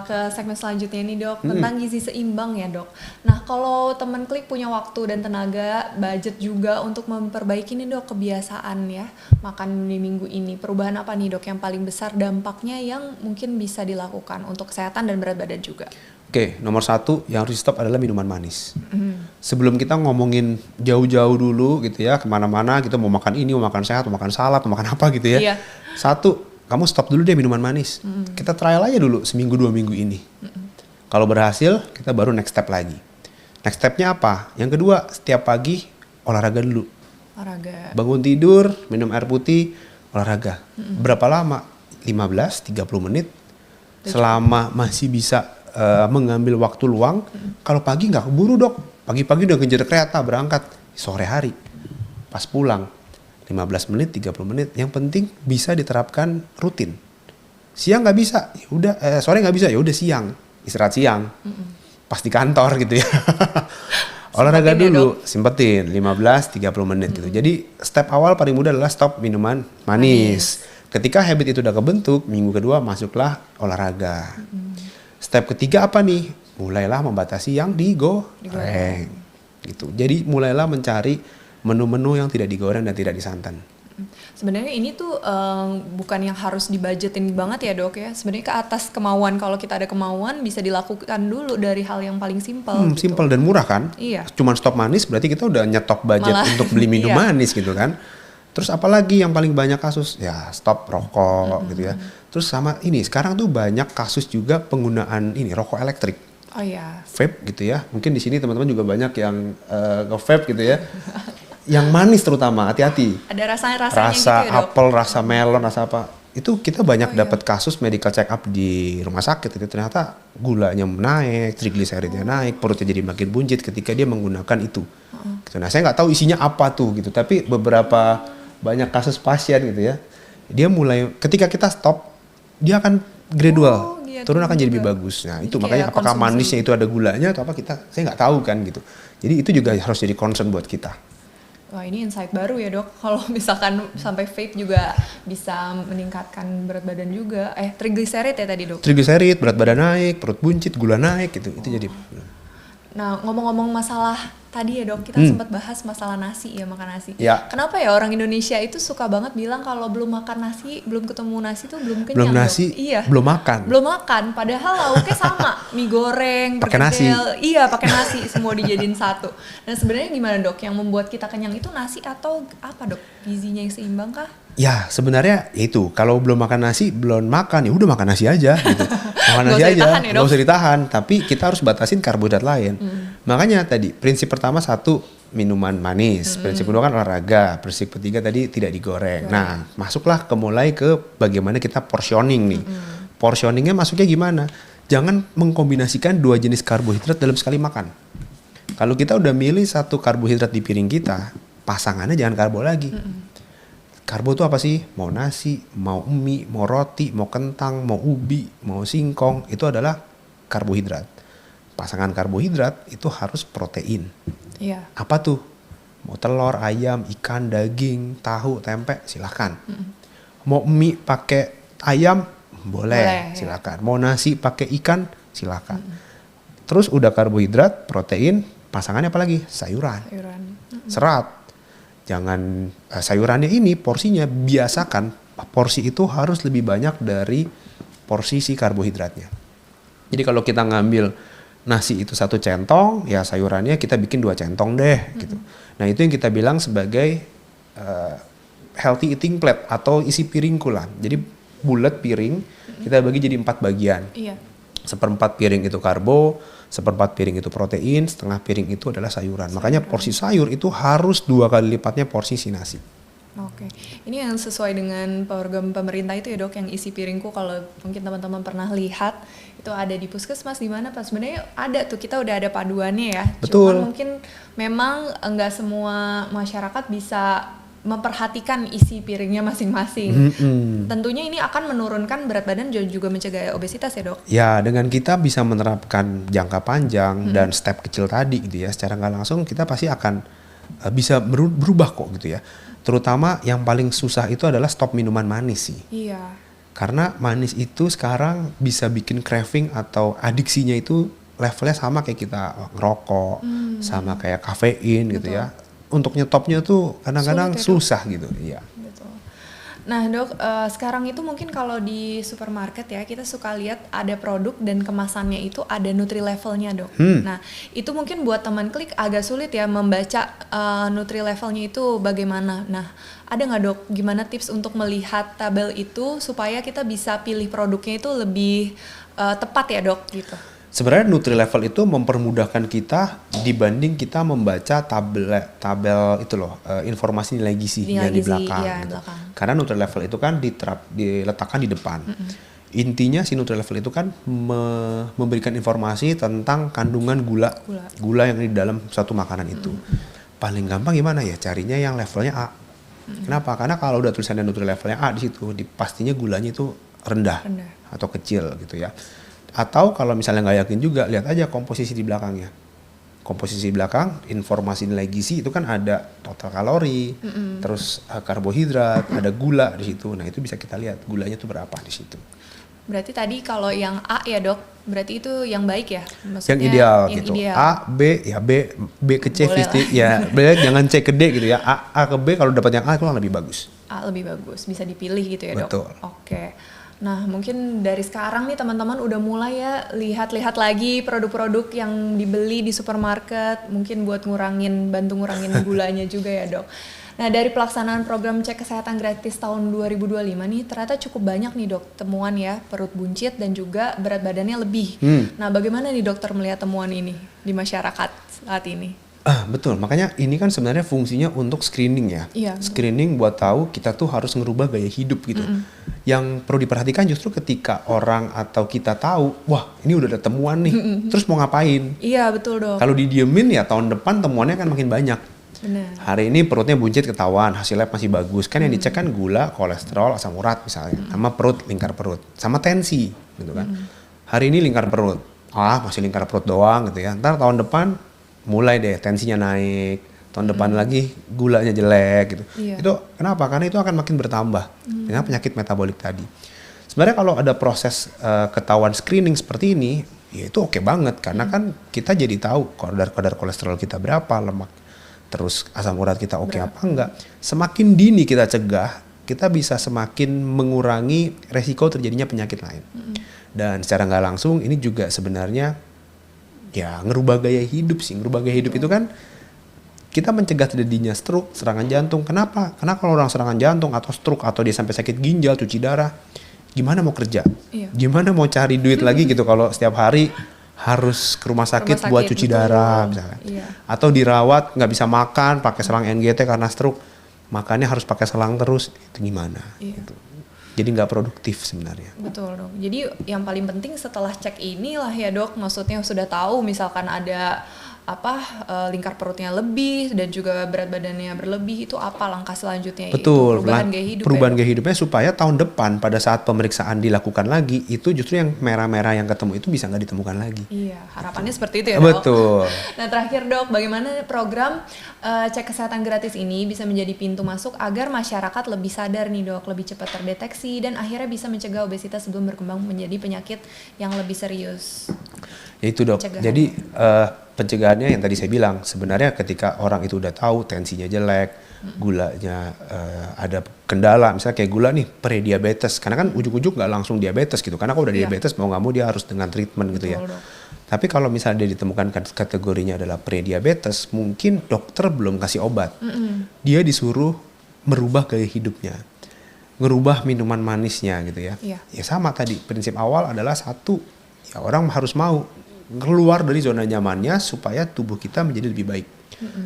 ke segmen selanjutnya nih dok, tentang gizi seimbang ya dok. Nah, kalau teman klik punya waktu dan tenaga, budget juga untuk memperbaiki nih dok kebiasaan ya makan di minggu ini, perubahan apa nih dok yang paling besar dampaknya yang mungkin bisa dilakukan untuk kesehatan dan berat badan juga? Oke, nomor 1 yang harus di stop adalah minuman manis. Sebelum kita ngomongin jauh-jauh dulu gitu ya, kemana-mana kita mau makan ini, mau makan sehat, mau makan salad, mau makan apa gitu ya. Iya. 1, kamu stop dulu deh minuman manis. Kita trial aja dulu seminggu 2 minggu ini. Kalau berhasil, kita baru next step lagi. Next stepnya apa? Yang kedua, setiap pagi olahraga dulu. Olahraga. Bangun tidur, minum air putih, olahraga. Berapa lama? 15-30 menit. Selama masih bisa mengambil waktu luang. Kalau pagi nggak keburu dok. Pagi-pagi udah ngejar kereta berangkat. Sore hari pas pulang 15 menit, 30 menit. Yang penting bisa diterapkan rutin. Siang nggak bisa, ya udah. Sore nggak bisa, ya udah siang. Istirahat siang. Pas di kantor gitu ya. Olahraga dulu, sempetin 15-30 menit gitu. Jadi step awal paling mudah adalah stop minuman manis. Ketika habit itu udah kebentuk, minggu kedua masuklah olahraga. Step ketiga apa nih? Mulailah membatasi yang digoreng. Gitu. Jadi mulailah mencari menu-menu yang tidak digoreng dan tidak disantan. Sebenarnya ini tuh bukan yang harus dibudgetin banget ya dok ya. Sebenarnya ke atas kemauan, kalau kita ada kemauan bisa dilakukan dulu dari hal yang paling simpel. Gitu. Simpel dan murah kan? Iya. Cuman stop manis berarti kita udah nyetop budget untuk beli minum manis gitu kan. Terus apalagi yang paling banyak kasus? Ya stop rokok gitu ya. Terus sama ini sekarang tuh banyak kasus juga penggunaan ini rokok elektrik. Oh iya. Vape gitu ya. Mungkin di sini teman-teman juga banyak yang nge-vape gitu ya. Yang manis terutama, hati-hati. Ada rasanya Rasa gitu ya, Dok? apel, rasa melon, rasa apa. Itu kita banyak dapat kasus medical check up di rumah sakit itu ternyata gulanya naik, trigliseridnya naik, perutnya jadi makin buncit ketika dia menggunakan itu. Gitu. Nah, saya nggak tahu isinya apa tuh gitu, tapi beberapa banyak kasus pasien gitu ya. Dia mulai ketika kita stop, dia akan gradual turun akan jadi lebih bagus. Nah, itu makanya apakah manisnya itu ada gulanya atau apa saya nggak tahu kan gitu. Jadi itu juga harus jadi concern buat kita. Wah, ini insight baru ya dok. Kalau misalkan sampai vape juga bisa meningkatkan berat badan juga. Triglycerid ya tadi dok? Triglycerid, berat badan naik, perut buncit, gula naik gitu. Itu jadi. Nah, ngomong-ngomong masalah tadi ya dok, kita sempat bahas masalah nasi ya, makan nasi. Ya. Kenapa ya orang Indonesia itu suka banget bilang kalau belum makan nasi, belum ketemu nasi tuh belum kenyang, belum nasi, dok? Iya. Belum makan. Belum makan, padahal lauknya sama, mie goreng, pakai nasi. Iya, pakai nasi, semua dijadiin satu. Nah, sebenarnya gimana dok yang membuat kita kenyang itu nasi atau apa dok? Gizinya yang seimbang kah? Ya sebenarnya itu kalau belum makan nasi belum makan ya udah makan nasi aja gitu. Makan nasi aja nggak usah ditahan, tapi kita harus batasin karbohidrat lain. Makanya tadi prinsip pertama 1 minuman manis, prinsip kedua kan olahraga, prinsip ketiga tadi tidak digoreng. Nah masuklah mulai ke bagaimana kita portioning nih. Portioningnya masuknya gimana? Jangan mengkombinasikan 2 jenis karbohidrat dalam sekali makan. Kalau kita udah milih 1 karbohidrat di piring kita, pasangannya jangan karbo lagi. Karbo itu apa sih? Mau nasi, mau mie, mau roti, mau kentang, mau ubi, mau singkong, itu adalah karbohidrat. Pasangan karbohidrat itu harus protein. Iya. Apa tuh? Mau telur, ayam, ikan, daging, tahu, tempe, silakan. Mau mie pakai ayam, boleh silakan. Ya. Mau nasi pakai ikan, silakan. Terus udah karbohidrat, protein, pasangannya apa lagi? Sayuran. Serat. Jangan sayurannya ini porsinya biasakan porsi itu harus lebih banyak dari porsi si karbohidratnya. Jadi kalau kita ngambil nasi itu 1 centong, ya sayurannya kita bikin 2 centong deh gitu. Nah itu yang kita bilang sebagai healthy eating plate atau isi piringku lah. Jadi bulat piring kita bagi jadi 4 bagian. Iya. 1/4 piring itu karbo, 1/4 piring itu protein, 1/2 piring itu adalah sayuran. Makanya porsi sayur itu harus 2 kali lipatnya porsi si nasi. Oke, ini yang sesuai dengan program pemerintah itu ya dok, yang isi piringku, kalau mungkin teman-teman pernah lihat itu ada di puskesmas di mana Pak, sebenarnya ada tuh, kita udah ada paduannya ya. Betul. Cuman mungkin memang enggak semua masyarakat bisa memperhatikan isi piringnya masing-masing. Tentunya ini akan menurunkan berat badan dan juga mencegah obesitas ya dok? Ya dengan kita bisa menerapkan jangka panjang dan step kecil tadi gitu ya, secara nggak langsung kita pasti akan bisa berubah kok gitu ya. Terutama yang paling susah itu adalah stop minuman manis sih. Iya. Karena manis itu sekarang bisa bikin craving atau adiksinya itu levelnya sama kayak kita ngerokok, sama kayak kafein gitu ya. Untuk nyetopnya tuh kadang-kadang Sulit ya, Dok. susah gitu. Iya. Betul. Nah dok, sekarang itu mungkin kalau di supermarket ya kita suka lihat ada produk dan kemasannya itu ada nutri levelnya dok. Nah itu mungkin buat teman klik agak sulit ya membaca nutri levelnya itu bagaimana. Nah ada nggak dok gimana tips untuk melihat tabel itu supaya kita bisa pilih produknya itu lebih tepat ya dok gitu. Sebenarnya nutri level itu mempermudahkan kita dibanding kita membaca tabel itu loh, informasi nilai gizi yang di belakang. Iya, Gitu. belakang. Karena nutri level itu kan diletakkan di depan. Intinya si nutri level itu kan memberikan informasi tentang kandungan gula yang di dalam suatu makanan itu. Paling gampang gimana ya carinya yang levelnya A. Kenapa? Karena kalau udah tulisannya nutri levelnya A di situ, pastinya gulanya itu rendah atau kecil gitu ya. Atau kalau misalnya nggak yakin juga, lihat aja komposisi di belakangnya. Komposisi belakang, informasi nilai gizi itu kan ada total kalori, terus karbohidrat, ada gula di situ. Nah itu bisa kita lihat gulanya itu berapa di situ. Berarti tadi kalau yang A ya dok, berarti itu yang baik ya? Maksudnya Yang ideal yang gitu. Ideal. A, B, ya B ke C, Boleh 50, ya jangan C ke D gitu ya. A ke B kalau dapat yang A itu lebih bagus. A lebih bagus, bisa dipilih gitu ya dok? Betul. Oke. Nah mungkin dari sekarang nih teman-teman udah mulai ya lihat-lihat lagi produk-produk yang dibeli di supermarket, mungkin buat bantu ngurangin gulanya juga ya dok. Nah dari pelaksanaan program cek kesehatan gratis tahun 2025 nih ternyata cukup banyak nih dok temuan ya perut buncit dan juga berat badannya lebih. Nah bagaimana nih dokter melihat temuan ini di masyarakat saat ini? Betul, makanya ini kan sebenarnya fungsinya untuk screening ya. Iya, screening buat tahu kita tuh harus ngerubah gaya hidup gitu. Yang perlu diperhatikan justru ketika orang atau kita tahu, wah ini udah ada temuan nih, terus mau ngapain? Iya betul dok. Kalau didiemin ya tahun depan temuannya kan makin banyak. Benar. Hari ini perutnya buncit ketahuan, hasil lab masih bagus. Kan yang dicek kan gula, kolesterol, asam urat misalnya, sama perut, lingkar perut, sama tensi gitu kan. Hari ini lingkar perut, masih lingkar perut doang gitu ya. Ntar tahun depan mulai deh tensinya naik, tahun depan lagi gulanya jelek gitu. Iya. Itu kenapa? Karena itu akan makin bertambah dengan penyakit metabolik tadi. Sebenarnya kalau ada proses ketahuan screening seperti ini, ya itu oke banget karena kan kita jadi tahu kadar kolesterol kita berapa, lemak, terus asam urat kita oke apa enggak. Semakin dini kita cegah, kita bisa semakin mengurangi resiko terjadinya penyakit lain. Dan secara nggak langsung ini juga sebenarnya ya ngerubah gaya hidup sih. Ngerubah gaya hidup itu kan kita mencegah terjadinya stroke, serangan jantung. Kenapa? Karena kalau orang serangan jantung atau stroke atau dia sampai sakit ginjal, cuci darah, gimana mau kerja? Iya. Gimana mau cari duit lagi gitu kalau setiap hari harus ke rumah sakit buat cuci darah misalnya. Iya. Atau dirawat nggak bisa makan pakai selang NGT karena stroke, makannya harus pakai selang terus, itu gimana? Iya. Gitu. Jadi nggak produktif sebenarnya. Betul dok. Jadi yang paling penting setelah cek inilah ya dok, maksudnya sudah tahu misalkan ada lingkar perutnya lebih dan juga berat badannya berlebih, itu apa langkah selanjutnya? Betul, itu perubahan gaya hidup. Perubahan gaya hidupnya supaya tahun depan pada saat pemeriksaan dilakukan lagi itu justru yang merah-merah yang ketemu itu bisa nggak ditemukan lagi. Iya, harapannya seperti itu ya dok. Betul. Nah terakhir dok, bagaimana program cek kesehatan gratis ini bisa menjadi pintu masuk agar masyarakat lebih sadar nih dok, lebih cepat terdeteksi dan akhirnya bisa mencegah obesitas sebelum berkembang menjadi penyakit yang lebih serius. Ya itu dok. Pencegahan. Jadi pencegahannya yang tadi saya bilang, sebenarnya ketika orang itu udah tahu tensinya jelek, gulanya ada kendala, misalnya kayak gula nih pre-diabetes, karena kan ujuk-ujuk nggak langsung diabetes gitu, karena kalau udah diabetes mau nggak mau dia harus dengan treatment gitu ya. Dok. Tapi kalau misalnya dia ditemukan kategorinya adalah pre-diabetes, mungkin dokter belum kasih obat, dia disuruh merubah gaya hidupnya, ngerubah minuman manisnya gitu ya. Iya. Ya sama tadi, prinsip awal adalah satu, ya orang harus mau keluar dari zona nyamannya supaya tubuh kita menjadi lebih baik.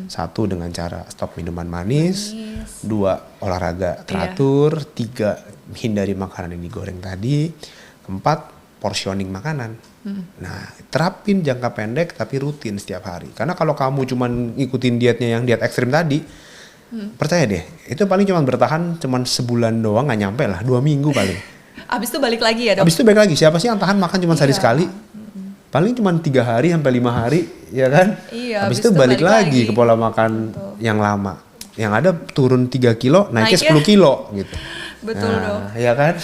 Satu dengan cara stop minuman manis. Dua olahraga teratur, tiga hindari makanan yang digoreng tadi, keempat portioning makanan. Nah terapin jangka pendek tapi rutin setiap hari. Karena kalau kamu cuma ngikutin dietnya yang diet ekstrim tadi, percaya deh itu paling cuma bertahan cuma sebulan doang, nggak nyampe lah 2 minggu paling. Abis itu balik lagi ya dok? Abis itu balik lagi, siapa sih yang tahan makan cuma sehari sekali? Paling cuma 3 hari sampai 5 hari, ya kan? Iya, habis itu balik lagi ke pola makan yang lama. Yang ada turun 3 kilo, naiknya 10 kilo gitu. Betul dok. Iya kan?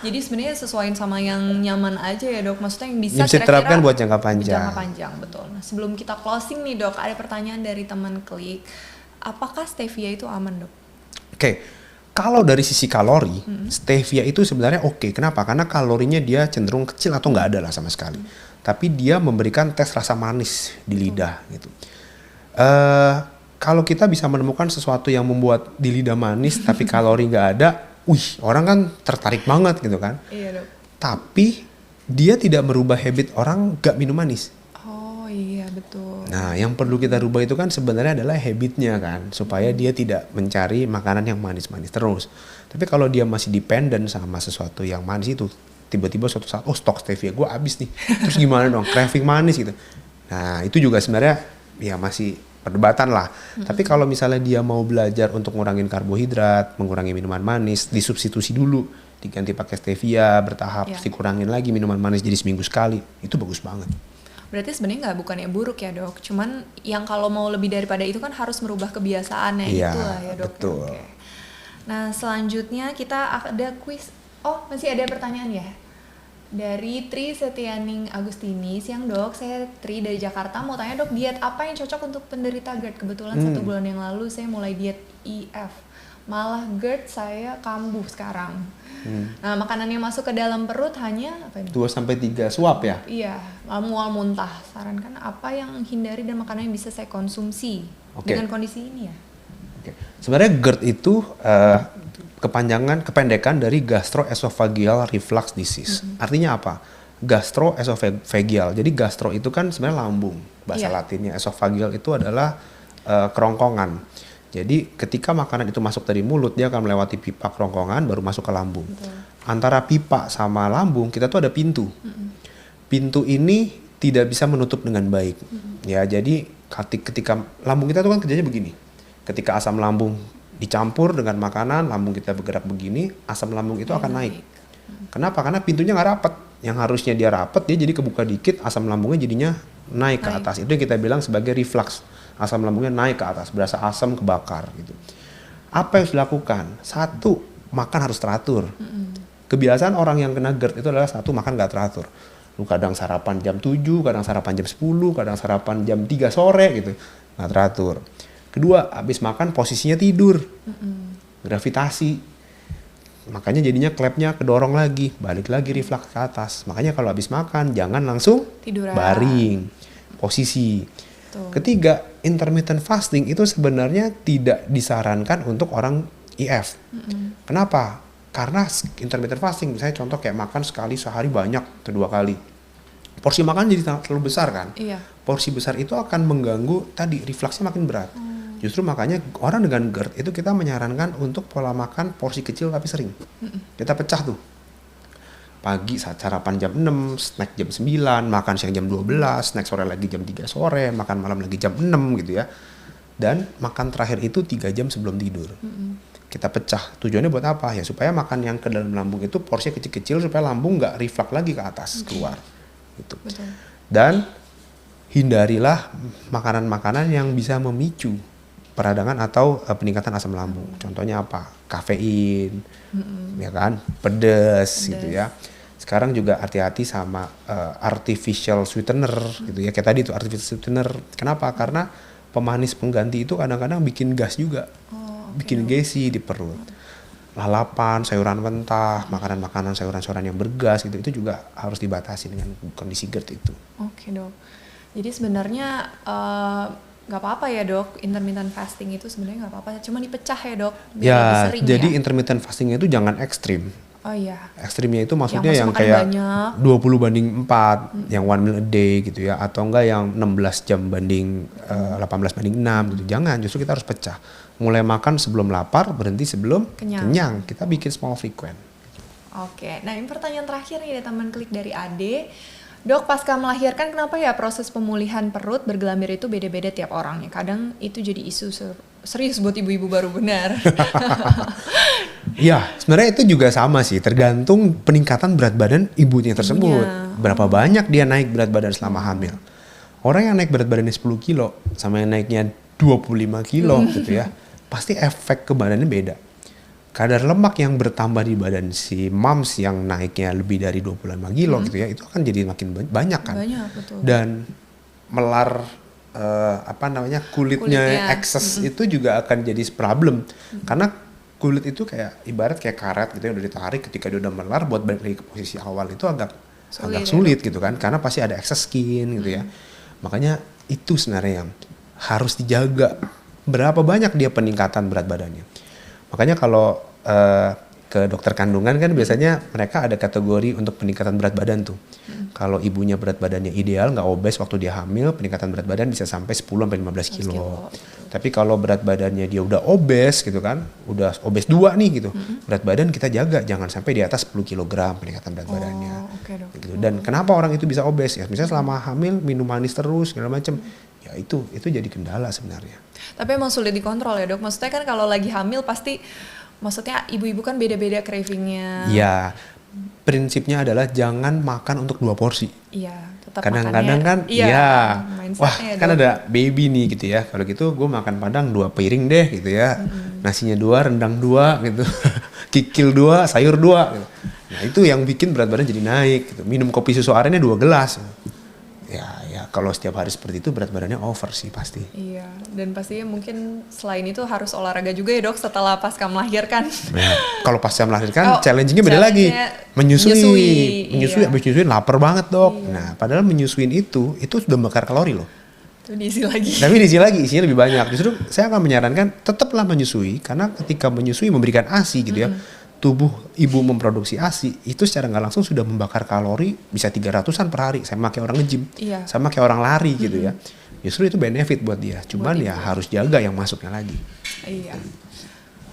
Jadi sebenarnya sesuaiin sama yang nyaman aja ya dok. Maksudnya yang bisa diterapkan buat jangka panjang. Jangka panjang, betul. Nah sebelum kita closing nih dok, ada pertanyaan dari teman Klik. Apakah stevia itu aman dok? Oke, kalau dari sisi kalori, stevia itu sebenarnya oke. Kenapa? Karena kalorinya dia cenderung kecil atau nggak ada lah sama sekali. Tapi dia memberikan tes rasa manis di lidah gitu. Kalau kita bisa menemukan sesuatu yang membuat di lidah manis tapi kalori nggak ada, orang kan tertarik banget gitu kan. Iya dok. Tapi dia tidak merubah habit orang nggak minum manis. Oh iya betul. Nah yang perlu kita rubah itu kan sebenarnya adalah habitnya kan, supaya dia tidak mencari makanan yang manis-manis terus. Tapi kalau dia masih dependent sama sesuatu yang manis itu, tiba-tiba suatu saat stok stevia gue habis nih, terus gimana dong, craving manis gitu. Nah itu juga sebenarnya ya masih perdebatan lah. Tapi kalau misalnya dia mau belajar untuk ngurangin karbohidrat, mengurangi minuman manis, disubstitusi dulu, diganti pakai stevia bertahap, dikurangin lagi minuman manis jadi seminggu sekali, itu bagus banget. Berarti sebenarnya nggak bukannya buruk ya dok, cuman yang kalau mau lebih daripada itu kan harus merubah kebiasaannya itulah ya dok. Betul. Oke. Nah selanjutnya kita ada quiz. Oh masih ada pertanyaan ya? Dari Tri Setianing Agustini, siang dok, saya Tri dari Jakarta, mau tanya dok, diet apa yang cocok untuk penderita GERD? Kebetulan 1 bulan yang lalu saya mulai diet IF, malah GERD saya kambuh sekarang. Nah makanan yang masuk ke dalam perut hanya apa ini? 2-3 suap ya? Iya, mual muntah. Sarankan apa yang hindari dan makanan yang bisa saya konsumsi dengan kondisi ini ya? Sebenarnya GERD itu kependekan dari gastroesophageal reflux disease. Artinya apa? Gastroesophageal. Jadi gastro itu kan sebenarnya lambung, bahasa Latinnya. Esophageal itu adalah kerongkongan. Jadi ketika makanan itu masuk dari mulut, dia akan melewati pipa kerongkongan baru masuk ke lambung. Antara pipa sama lambung kita tuh ada pintu. Pintu ini tidak bisa menutup dengan baik. Ya, jadi ketika lambung kita tuh kan kerjanya begini. Ketika asam lambung dicampur dengan makanan, lambung kita bergerak begini, asam lambung itu akan naik. Kenapa? Karena pintunya nggak rapat. Yang harusnya dia rapat, dia jadi kebuka dikit, asam lambungnya jadinya naik ke atas. Itu yang kita bilang sebagai reflux. Asam lambungnya naik ke atas, berasa asam kebakar gitu. Apa yang harus dilakukan? 1, makan harus teratur. Kebiasaan orang yang kena GERD itu adalah 1, makan nggak teratur. Lu kadang sarapan jam 7, kadang sarapan jam 10, kadang sarapan jam 3 sore gitu. Nggak teratur. Kedua, habis makan posisinya tidur. Gravitasi. Makanya jadinya klepnya kedorong lagi, balik lagi reflux ke atas. Makanya kalau habis makan jangan langsung tiduran, baring, posisi. Ketiga, intermittent fasting itu sebenarnya tidak disarankan untuk orang IF. Kenapa? Karena intermittent fasting, misalnya contoh kayak makan sekali sehari banyak atau 2 kali. Porsi makan jadi terlalu besar kan? Iya. Porsi besar itu akan mengganggu tadi refluksnya makin berat. Justru makanya orang dengan GERD itu kita menyarankan untuk pola makan porsi kecil tapi sering. Kita pecah tuh. Pagi saat sarapan jam 6, snack jam 9, makan siang jam 12, snack sore lagi jam 3 sore, makan malam lagi jam 6 gitu ya. Dan makan terakhir itu 3 jam sebelum tidur. Kita pecah. Tujuannya buat apa? Ya supaya makan yang ke dalam lambung itu porsinya kecil-kecil supaya lambung nggak reflux lagi ke atas, keluar. Gitu. Dan hindarilah makanan-makanan yang bisa memicu peradangan atau peningkatan asam lambung. Contohnya apa? Kafein, ya kan? Pedas gitu ya. Sekarang juga hati-hati sama artificial sweetener gitu ya. Kayak tadi tuh artificial sweetener. Kenapa? Karena pemanis pengganti itu kadang-kadang bikin gas juga. Bikin gesi di perut. Lalapan, sayuran mentah, makanan-makanan sayuran-sayuran yang bergas gitu, itu juga harus dibatasi dengan kondisi GERD itu. Oke dok. Jadi sebenarnya nggak apa-apa ya dok, intermittent fasting itu sebenarnya nggak apa-apa, cuma dipecah ya dok. Ya, jadi intermittent fasting itu jangan ekstrim. Oh iya. Ekstrimnya itu maksudnya yang kayak banyak. 20/4, yang 1 meal a day gitu ya, atau enggak yang 16 jam banding 18/6 gitu. Jangan, justru kita harus pecah. Mulai makan sebelum lapar, berhenti sebelum kenyang. Kita bikin small frequent. Oke, nah ini pertanyaan terakhir nih dari teman Klik dari Ade. Dok, pasca melahirkan kenapa ya proses pemulihan perut bergelambir itu beda-beda tiap orangnya? Kadang itu jadi isu serius buat ibu-ibu baru benar. Ya, sebenarnya itu juga sama sih, tergantung peningkatan berat badan ibunya tersebut. Berapa banyak dia naik berat badan selama hamil. Orang yang naik berat badannya 10 kilo sama yang naiknya 25 kilo gitu ya, pasti efek ke badannya beda. Kadar lemak yang bertambah di badan si moms yang naiknya lebih dari 25 kilo gitu ya, itu akan jadi makin banyak kan. Banyak, betul. Dan melar kulitnya excess itu juga akan jadi problem. Karena kulit itu kayak ibarat kayak karet gitu yang udah ditarik, ketika dia udah melar buat balik lagi ke posisi awal itu agak sulit gitu kan, karena pasti ada excess skin gitu ya. Makanya itu sebenarnya yang harus dijaga, berapa banyak dia peningkatan berat badannya. Makanya kalau ke dokter kandungan kan biasanya mereka ada kategori untuk peningkatan berat badan tuh. Kalau ibunya berat badannya ideal, nggak obes waktu dia hamil, peningkatan berat badan bisa sampai 10-15 kilo. Tapi kalau berat badannya dia udah obes gitu kan, udah obes 2 nih gitu, berat badan kita jaga, jangan sampai di atas 10 kg peningkatan berat badannya. Gitu. Dan kenapa orang itu bisa obes ya? Misalnya selama hamil minum manis terus, segala macam. Ya itu jadi kendala sebenarnya. Tapi emang sulit dikontrol ya dok, maksudnya kan kalau lagi hamil pasti, maksudnya ibu-ibu kan beda-beda cravingnya. Iya, prinsipnya adalah jangan makan untuk 2 porsi. Iya, tetap kadang-kadang kan, wah kan ada baby nih gitu ya, kalau gitu gue makan padang 2 piring deh gitu ya, nasinya 2, rendang 2 gitu, kikil 2, sayur 2 gitu. Nah itu yang bikin berat badan jadi naik gitu. Minum kopi susu arennya 2 gelas. Ya kalau setiap hari seperti itu berat badannya over sih pasti. Iya, dan pastinya mungkin selain itu harus olahraga juga ya dok setelah pasca melahirkan. Nah, kalau pasca melahirkan challenge-nya beda lagi. Menyusui. Habis nyusuin lapar banget dok. Iya. Nah padahal menyusuin itu sudah membakar kalori loh. Itu diisi lagi. Tapi diisi lagi, isinya lebih banyak. Justru saya akan menyarankan tetaplah menyusui, karena ketika menyusui memberikan ASI gitu ya, tubuh ibu memproduksi ASI itu secara nggak langsung sudah membakar kalori bisa 300-an per hari, sama kayak orang nge-gym, sama kayak orang lari gitu ya. Justru itu benefit buat dia, cuman ya harus jaga yang masuknya lagi. Iya.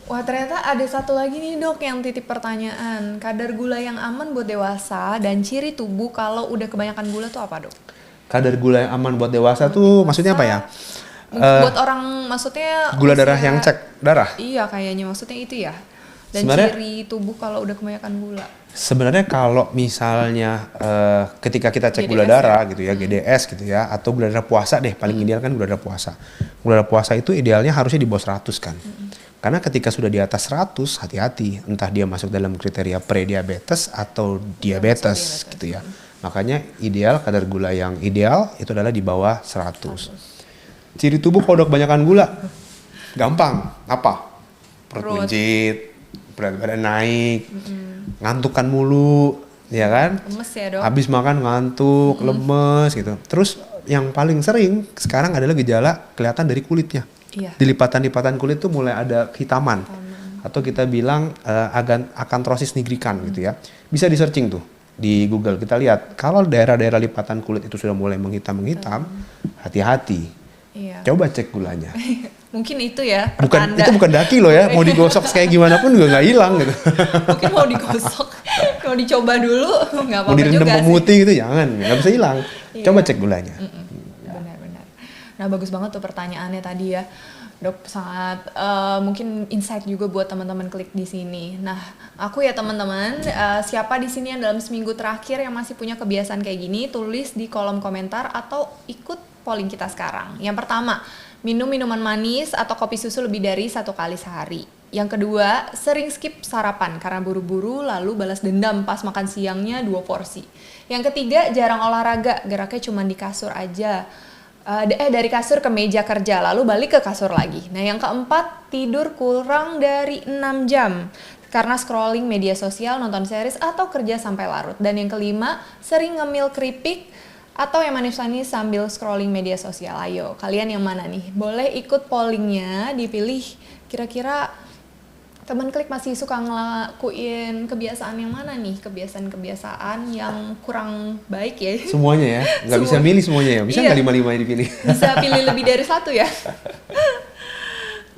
Wah ternyata ada satu lagi nih dok yang titip pertanyaan, kadar gula yang aman buat dewasa dan ciri tubuh kalau udah kebanyakan gula tuh apa dok? Kadar gula yang aman buat dewasa tuh maksudnya apa ya? Buat orang maksudnya gula darah yang cek darah? Iya kayaknya maksudnya itu ya. Dan sebenarnya, ciri tubuh kalau udah kebanyakan gula. Sebenarnya kalau misalnya ketika kita cek gula darah gitu ya, GDS gitu ya, atau gula darah puasa deh, paling ideal kan gula darah puasa. Gula darah puasa itu idealnya harusnya di bawah 100 kan. Karena ketika sudah di atas 100, hati-hati, entah dia masuk dalam kriteria pre-diabetes atau diabetes gitu ya. Makanya ideal, kadar gula yang ideal itu adalah di bawah 100. Ciri tubuh kalau udah kebanyakan gula, gampang, apa? Perut buncit, berat badan naik, ngantukan mulu, ya kan? Lemes ya dok? Habis makan ngantuk, lemes gitu. Terus yang paling sering sekarang adalah gejala kelihatan dari kulitnya. Iya. Di lipatan-lipatan kulit tuh mulai ada kehitaman. Atau kita bilang akantrosis nigricans gitu ya. Bisa di searching tuh di Google, kita lihat kalau daerah-daerah lipatan kulit itu sudah mulai menghitam, hati-hati. Iya. Coba cek gulanya. Mungkin itu ya pertanda. Itu bukan daki loh ya, mau digosok kayak gimana pun juga nggak hilang gitu. Mungkin mau digosok, mau dicoba dulu nggak apa-apa juga sih. Mau direndam pemutih gitu jangan, nggak bisa hilang. Coba cek gulanya. Benar-benar. Nah bagus banget tuh pertanyaannya tadi ya, dok, sangat mungkin insight juga buat teman-teman klik di sini. Nah aku ya teman-teman, siapa di sini yang dalam seminggu terakhir yang masih punya kebiasaan kayak gini, tulis di kolom komentar atau ikut polling kita sekarang. Yang pertama, minum minuman manis atau kopi susu lebih dari 1 kali sehari. Yang kedua, sering skip sarapan karena buru-buru lalu balas dendam pas makan siangnya 2 porsi. Yang ketiga, jarang olahraga, geraknya cuma di kasur aja. Dari kasur ke meja kerja lalu balik ke kasur lagi. Nah yang keempat, tidur kurang dari 6 jam karena scrolling media sosial, nonton series atau kerja sampai larut. Dan yang kelima, sering ngemil keripik atau yang manis-manis sambil scrolling media sosial. Ayo, kalian yang mana nih? Boleh ikut pollingnya, dipilih kira-kira teman klik masih suka ngelakuin kebiasaan yang mana nih? Kebiasaan-kebiasaan yang kurang baik ya? Semuanya ya? Nggak bisa milih semuanya ya? Bisa nggak 5-5 yang dipilih? Bisa pilih lebih dari 1 ya?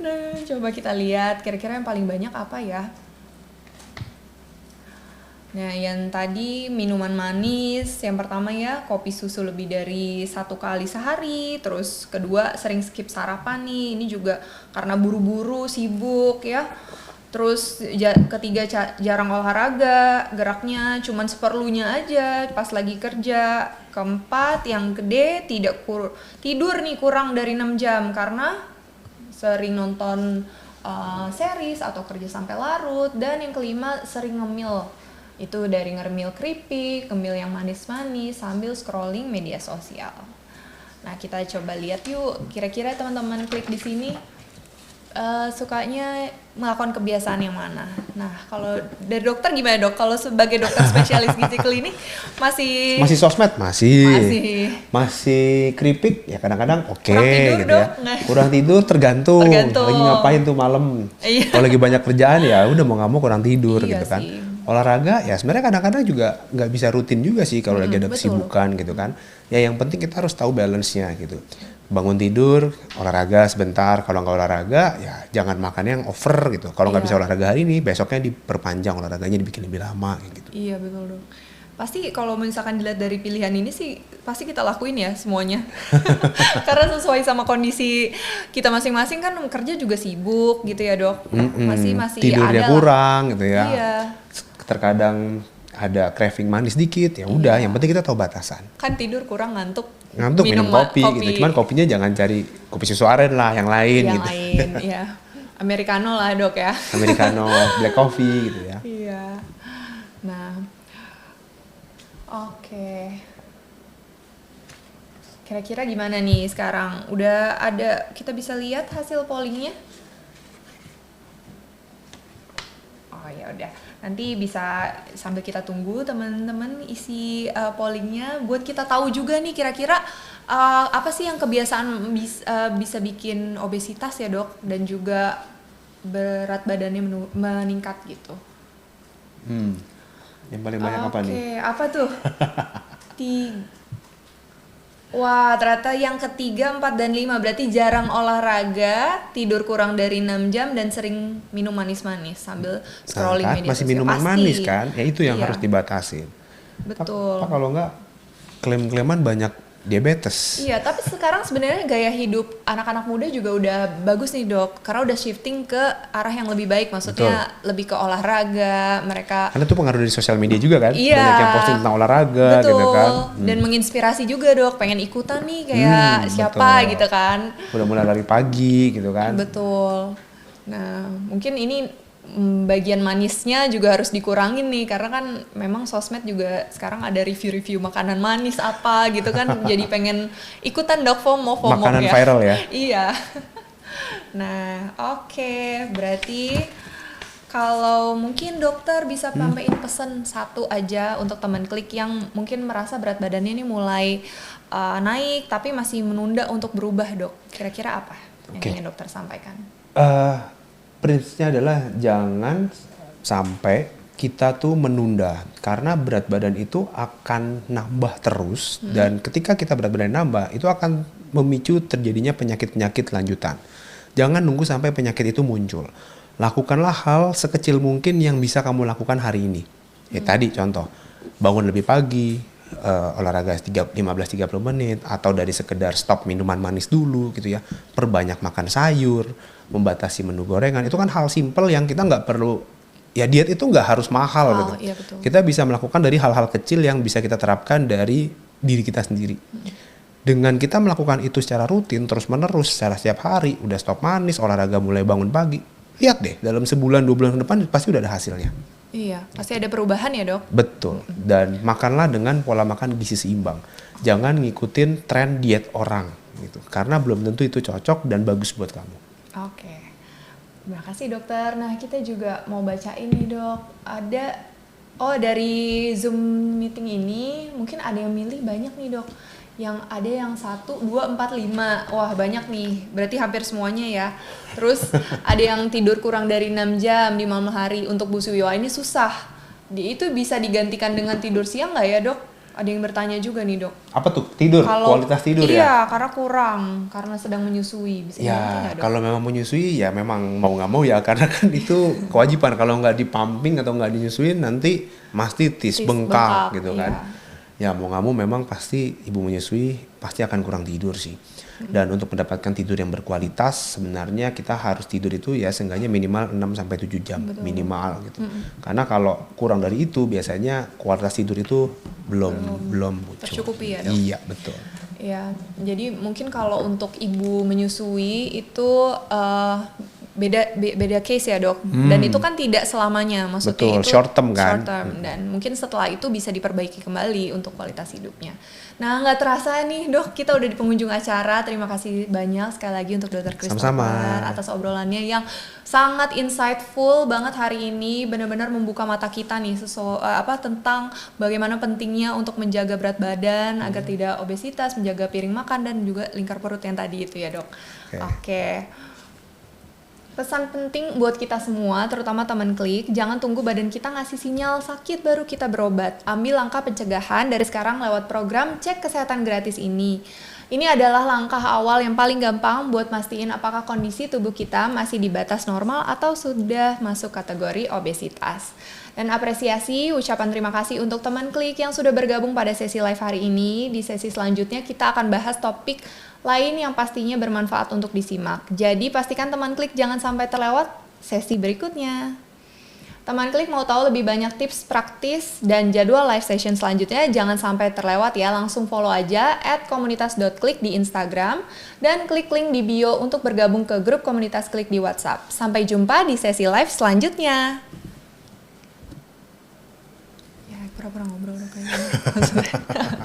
Nah, coba kita lihat kira-kira yang paling banyak apa ya? Nah yang tadi minuman manis, yang pertama ya kopi susu lebih dari 1 kali sehari. Terus kedua sering skip sarapan nih, ini juga karena buru-buru sibuk ya. Terus ketiga jarang olahraga, geraknya cuman seperlunya aja pas lagi kerja. Keempat yang gede tidur nih kurang dari 6 jam karena sering nonton series atau kerja sampai larut, dan yang kelima sering ngemil. Itu dari ngemil keripik, ngemil yang manis-manis sambil scrolling media sosial. Nah, kita coba lihat yuk, kira-kira teman-teman klik di sini sukanya melakukan kebiasaan yang mana. Nah, kalau dari dokter gimana dok? Kalau sebagai dokter spesialis gizi klinik masih sosmed masih keripik ya kadang-kadang oke gitu dok, ya. Kurang tidur tergantung lagi ngapain tuh malam. Iya. Kalau lagi banyak kerjaan ya udah mau nggak mau kurang tidur gitu kan. Sih. Olahraga ya sebenarnya kadang-kadang juga nggak bisa rutin juga sih kalau lagi ada kesibukan gitu kan. Ya yang penting kita harus tahu balance-nya gitu. Bangun tidur, olahraga sebentar. Kalau nggak olahraga, ya jangan makan yang over gitu. Kalau nggak bisa olahraga hari ini, besoknya diperpanjang olahraganya, dibikin lebih lama gitu. Iya betul dong. Pasti kalau misalkan dilihat dari pilihan ini sih, pasti kita lakuin ya semuanya. Karena sesuai sama kondisi kita masing-masing kan kerja juga sibuk gitu ya dok. Masih tidurnya ada kurang gitu ya. Iya. Terkadang ada craving manis dikit, ya udah. Yang penting kita tahu batasan. Kan tidur kurang ngantuk minum kopi gitu. Cuman kopinya jangan cari kopi susu aren lah, yang lain gitu. Yang lain, ya. Americano lah dok ya. Americano, black coffee gitu ya. Iya. Nah, oke. Kira-kira gimana nih sekarang? Udah ada, kita bisa lihat hasil pollingnya? Oh ya udah. Nanti bisa sambil kita tunggu teman-teman isi pollingnya buat kita tahu juga nih kira-kira apa sih yang kebiasaan bisa bikin obesitas ya dok, dan juga berat badannya meningkat gitu. Yang paling banyak apa nih? Oke, apa tuh? Wah, ternyata yang ketiga, 4, dan 5 berarti jarang olahraga, tidur kurang dari 6 jam, dan sering minum manis-manis sambil scrolling media masih sosial. minuman manis kan? Ya itu yang harus dibatasin. Betul. Apa kalau enggak klaim-klaiman banyak diabetes. Iya, tapi sekarang sebenarnya gaya hidup anak-anak muda juga udah bagus nih dok, karena udah shifting ke arah yang lebih baik, maksudnya lebih ke olahraga mereka. Karena itu pengaruh dari sosial media juga kan, iya, banyak yang posting tentang olahraga gitu kan. Dan menginspirasi juga dok, pengen ikutan nih kayak siapa gitu kan. Udah mulai lari pagi gitu kan. Betul. Nah, mungkin ini bagian manisnya juga harus dikurangin nih, karena kan memang sosmed juga sekarang ada review-review makanan manis apa gitu kan. Jadi pengen ikutan dok, FOMO makanan ya. Viral ya. Iya. Nah, oke. Berarti kalau mungkin dokter bisa sampaikan pesan satu aja untuk teman klik yang mungkin merasa berat badannya ini mulai naik tapi masih menunda untuk berubah dok. Kira-kira apa yang ingin dokter sampaikan? Prinsipnya adalah jangan sampai kita tuh menunda, karena berat badan itu akan nambah terus, dan ketika kita berat badan nambah itu akan memicu terjadinya penyakit-penyakit lanjutan. Jangan nunggu sampai penyakit itu muncul. Lakukanlah hal sekecil mungkin yang bisa kamu lakukan hari ini. Tadi contoh, bangun lebih pagi, olahraga 15-30 menit, atau dari sekedar stop minuman manis dulu gitu ya, perbanyak makan sayur, membatasi menu gorengan. Itu kan hal simpel yang kita nggak perlu, ya diet itu nggak harus mahal gitu. Iya, betul. Kita bisa melakukan dari hal-hal kecil yang bisa kita terapkan dari diri kita sendiri. Dengan kita melakukan itu secara rutin, terus menerus, secara setiap hari, udah stop manis, olahraga mulai bangun pagi, lihat deh dalam sebulan 2 bulan ke depan pasti udah ada hasilnya. Iya, pasti ada perubahan ya dok. Betul. Dan makanlah dengan pola makan gizi seimbang. Jangan ngikutin tren diet orang gitu, karena belum tentu itu cocok dan bagus buat kamu. Oke, terima kasih dokter. Nah, kita juga mau bacain nih dok. Dari Zoom meeting ini mungkin ada yang milih banyak nih dok. Yang ada yang 1, 2, 4, 5. Wah banyak nih, berarti hampir semuanya ya. Terus ada yang tidur kurang dari 6 jam di malam hari untuk Bu Suwi. Wah ini susah. Itu bisa digantikan dengan tidur siang nggak ya dok? Ada yang bertanya juga nih dok. Apa tuh? Kualitas tidur ya? Iya, karena kurang, karena sedang menyusui. Bisa ya, nggak dok? Kalau memang menyusui ya memang mau nggak mau ya, karena kan itu kewajiban. Kalau nggak dipumping atau nggak dinyusuin nanti mastitis, bengkak gitu kan. Ya mau nggak mau memang pasti ibu menyusui pasti akan kurang tidur sih. Dan untuk mendapatkan tidur yang berkualitas sebenarnya kita harus tidur itu ya seenggaknya minimal 6-7 jam. Betul. Minimal gitu. Karena kalau kurang dari itu biasanya kualitas tidur itu belum tercukupi ya dok? Iya betul. Ya, jadi mungkin kalau untuk ibu menyusui itu beda case ya dok, dan itu kan tidak selamanya, maksudnya Betul, itu short term kan. short term, dan mungkin setelah itu bisa diperbaiki kembali untuk kualitas hidupnya. Nah, nggak terasa nih dok, kita udah di penghujung acara. Terima kasih banyak sekali lagi untuk Dr. Christopher Sama-sama. atas obrolannya yang sangat insightful banget hari ini, benar-benar membuka mata kita nih tentang bagaimana pentingnya untuk menjaga berat badan agar tidak obesitas, menjaga piring makan dan juga lingkar perut yang tadi itu ya dok. Oke. Pesan penting buat kita semua, terutama teman klik, jangan tunggu badan kita ngasih sinyal sakit baru kita berobat. Ambil langkah pencegahan dari sekarang lewat program cek kesehatan gratis ini. Ini adalah langkah awal yang paling gampang buat mastiin apakah kondisi tubuh kita masih di batas normal atau sudah masuk kategori obesitas. Dan apresiasi, ucapan terima kasih untuk teman klik yang sudah bergabung pada sesi live hari ini. Di sesi selanjutnya kita akan bahas topik lain yang pastinya bermanfaat untuk disimak. Jadi pastikan teman klik jangan sampai terlewat sesi berikutnya. Teman klik mau tahu lebih banyak tips praktis dan jadwal live session selanjutnya, jangan sampai terlewat ya. Langsung follow aja @komunitas.klik di Instagram dan klik link di bio untuk bergabung ke grup komunitas klik di WhatsApp. Sampai jumpa di sesi live selanjutnya. Ya, pura-pura ngobrol kayak gini.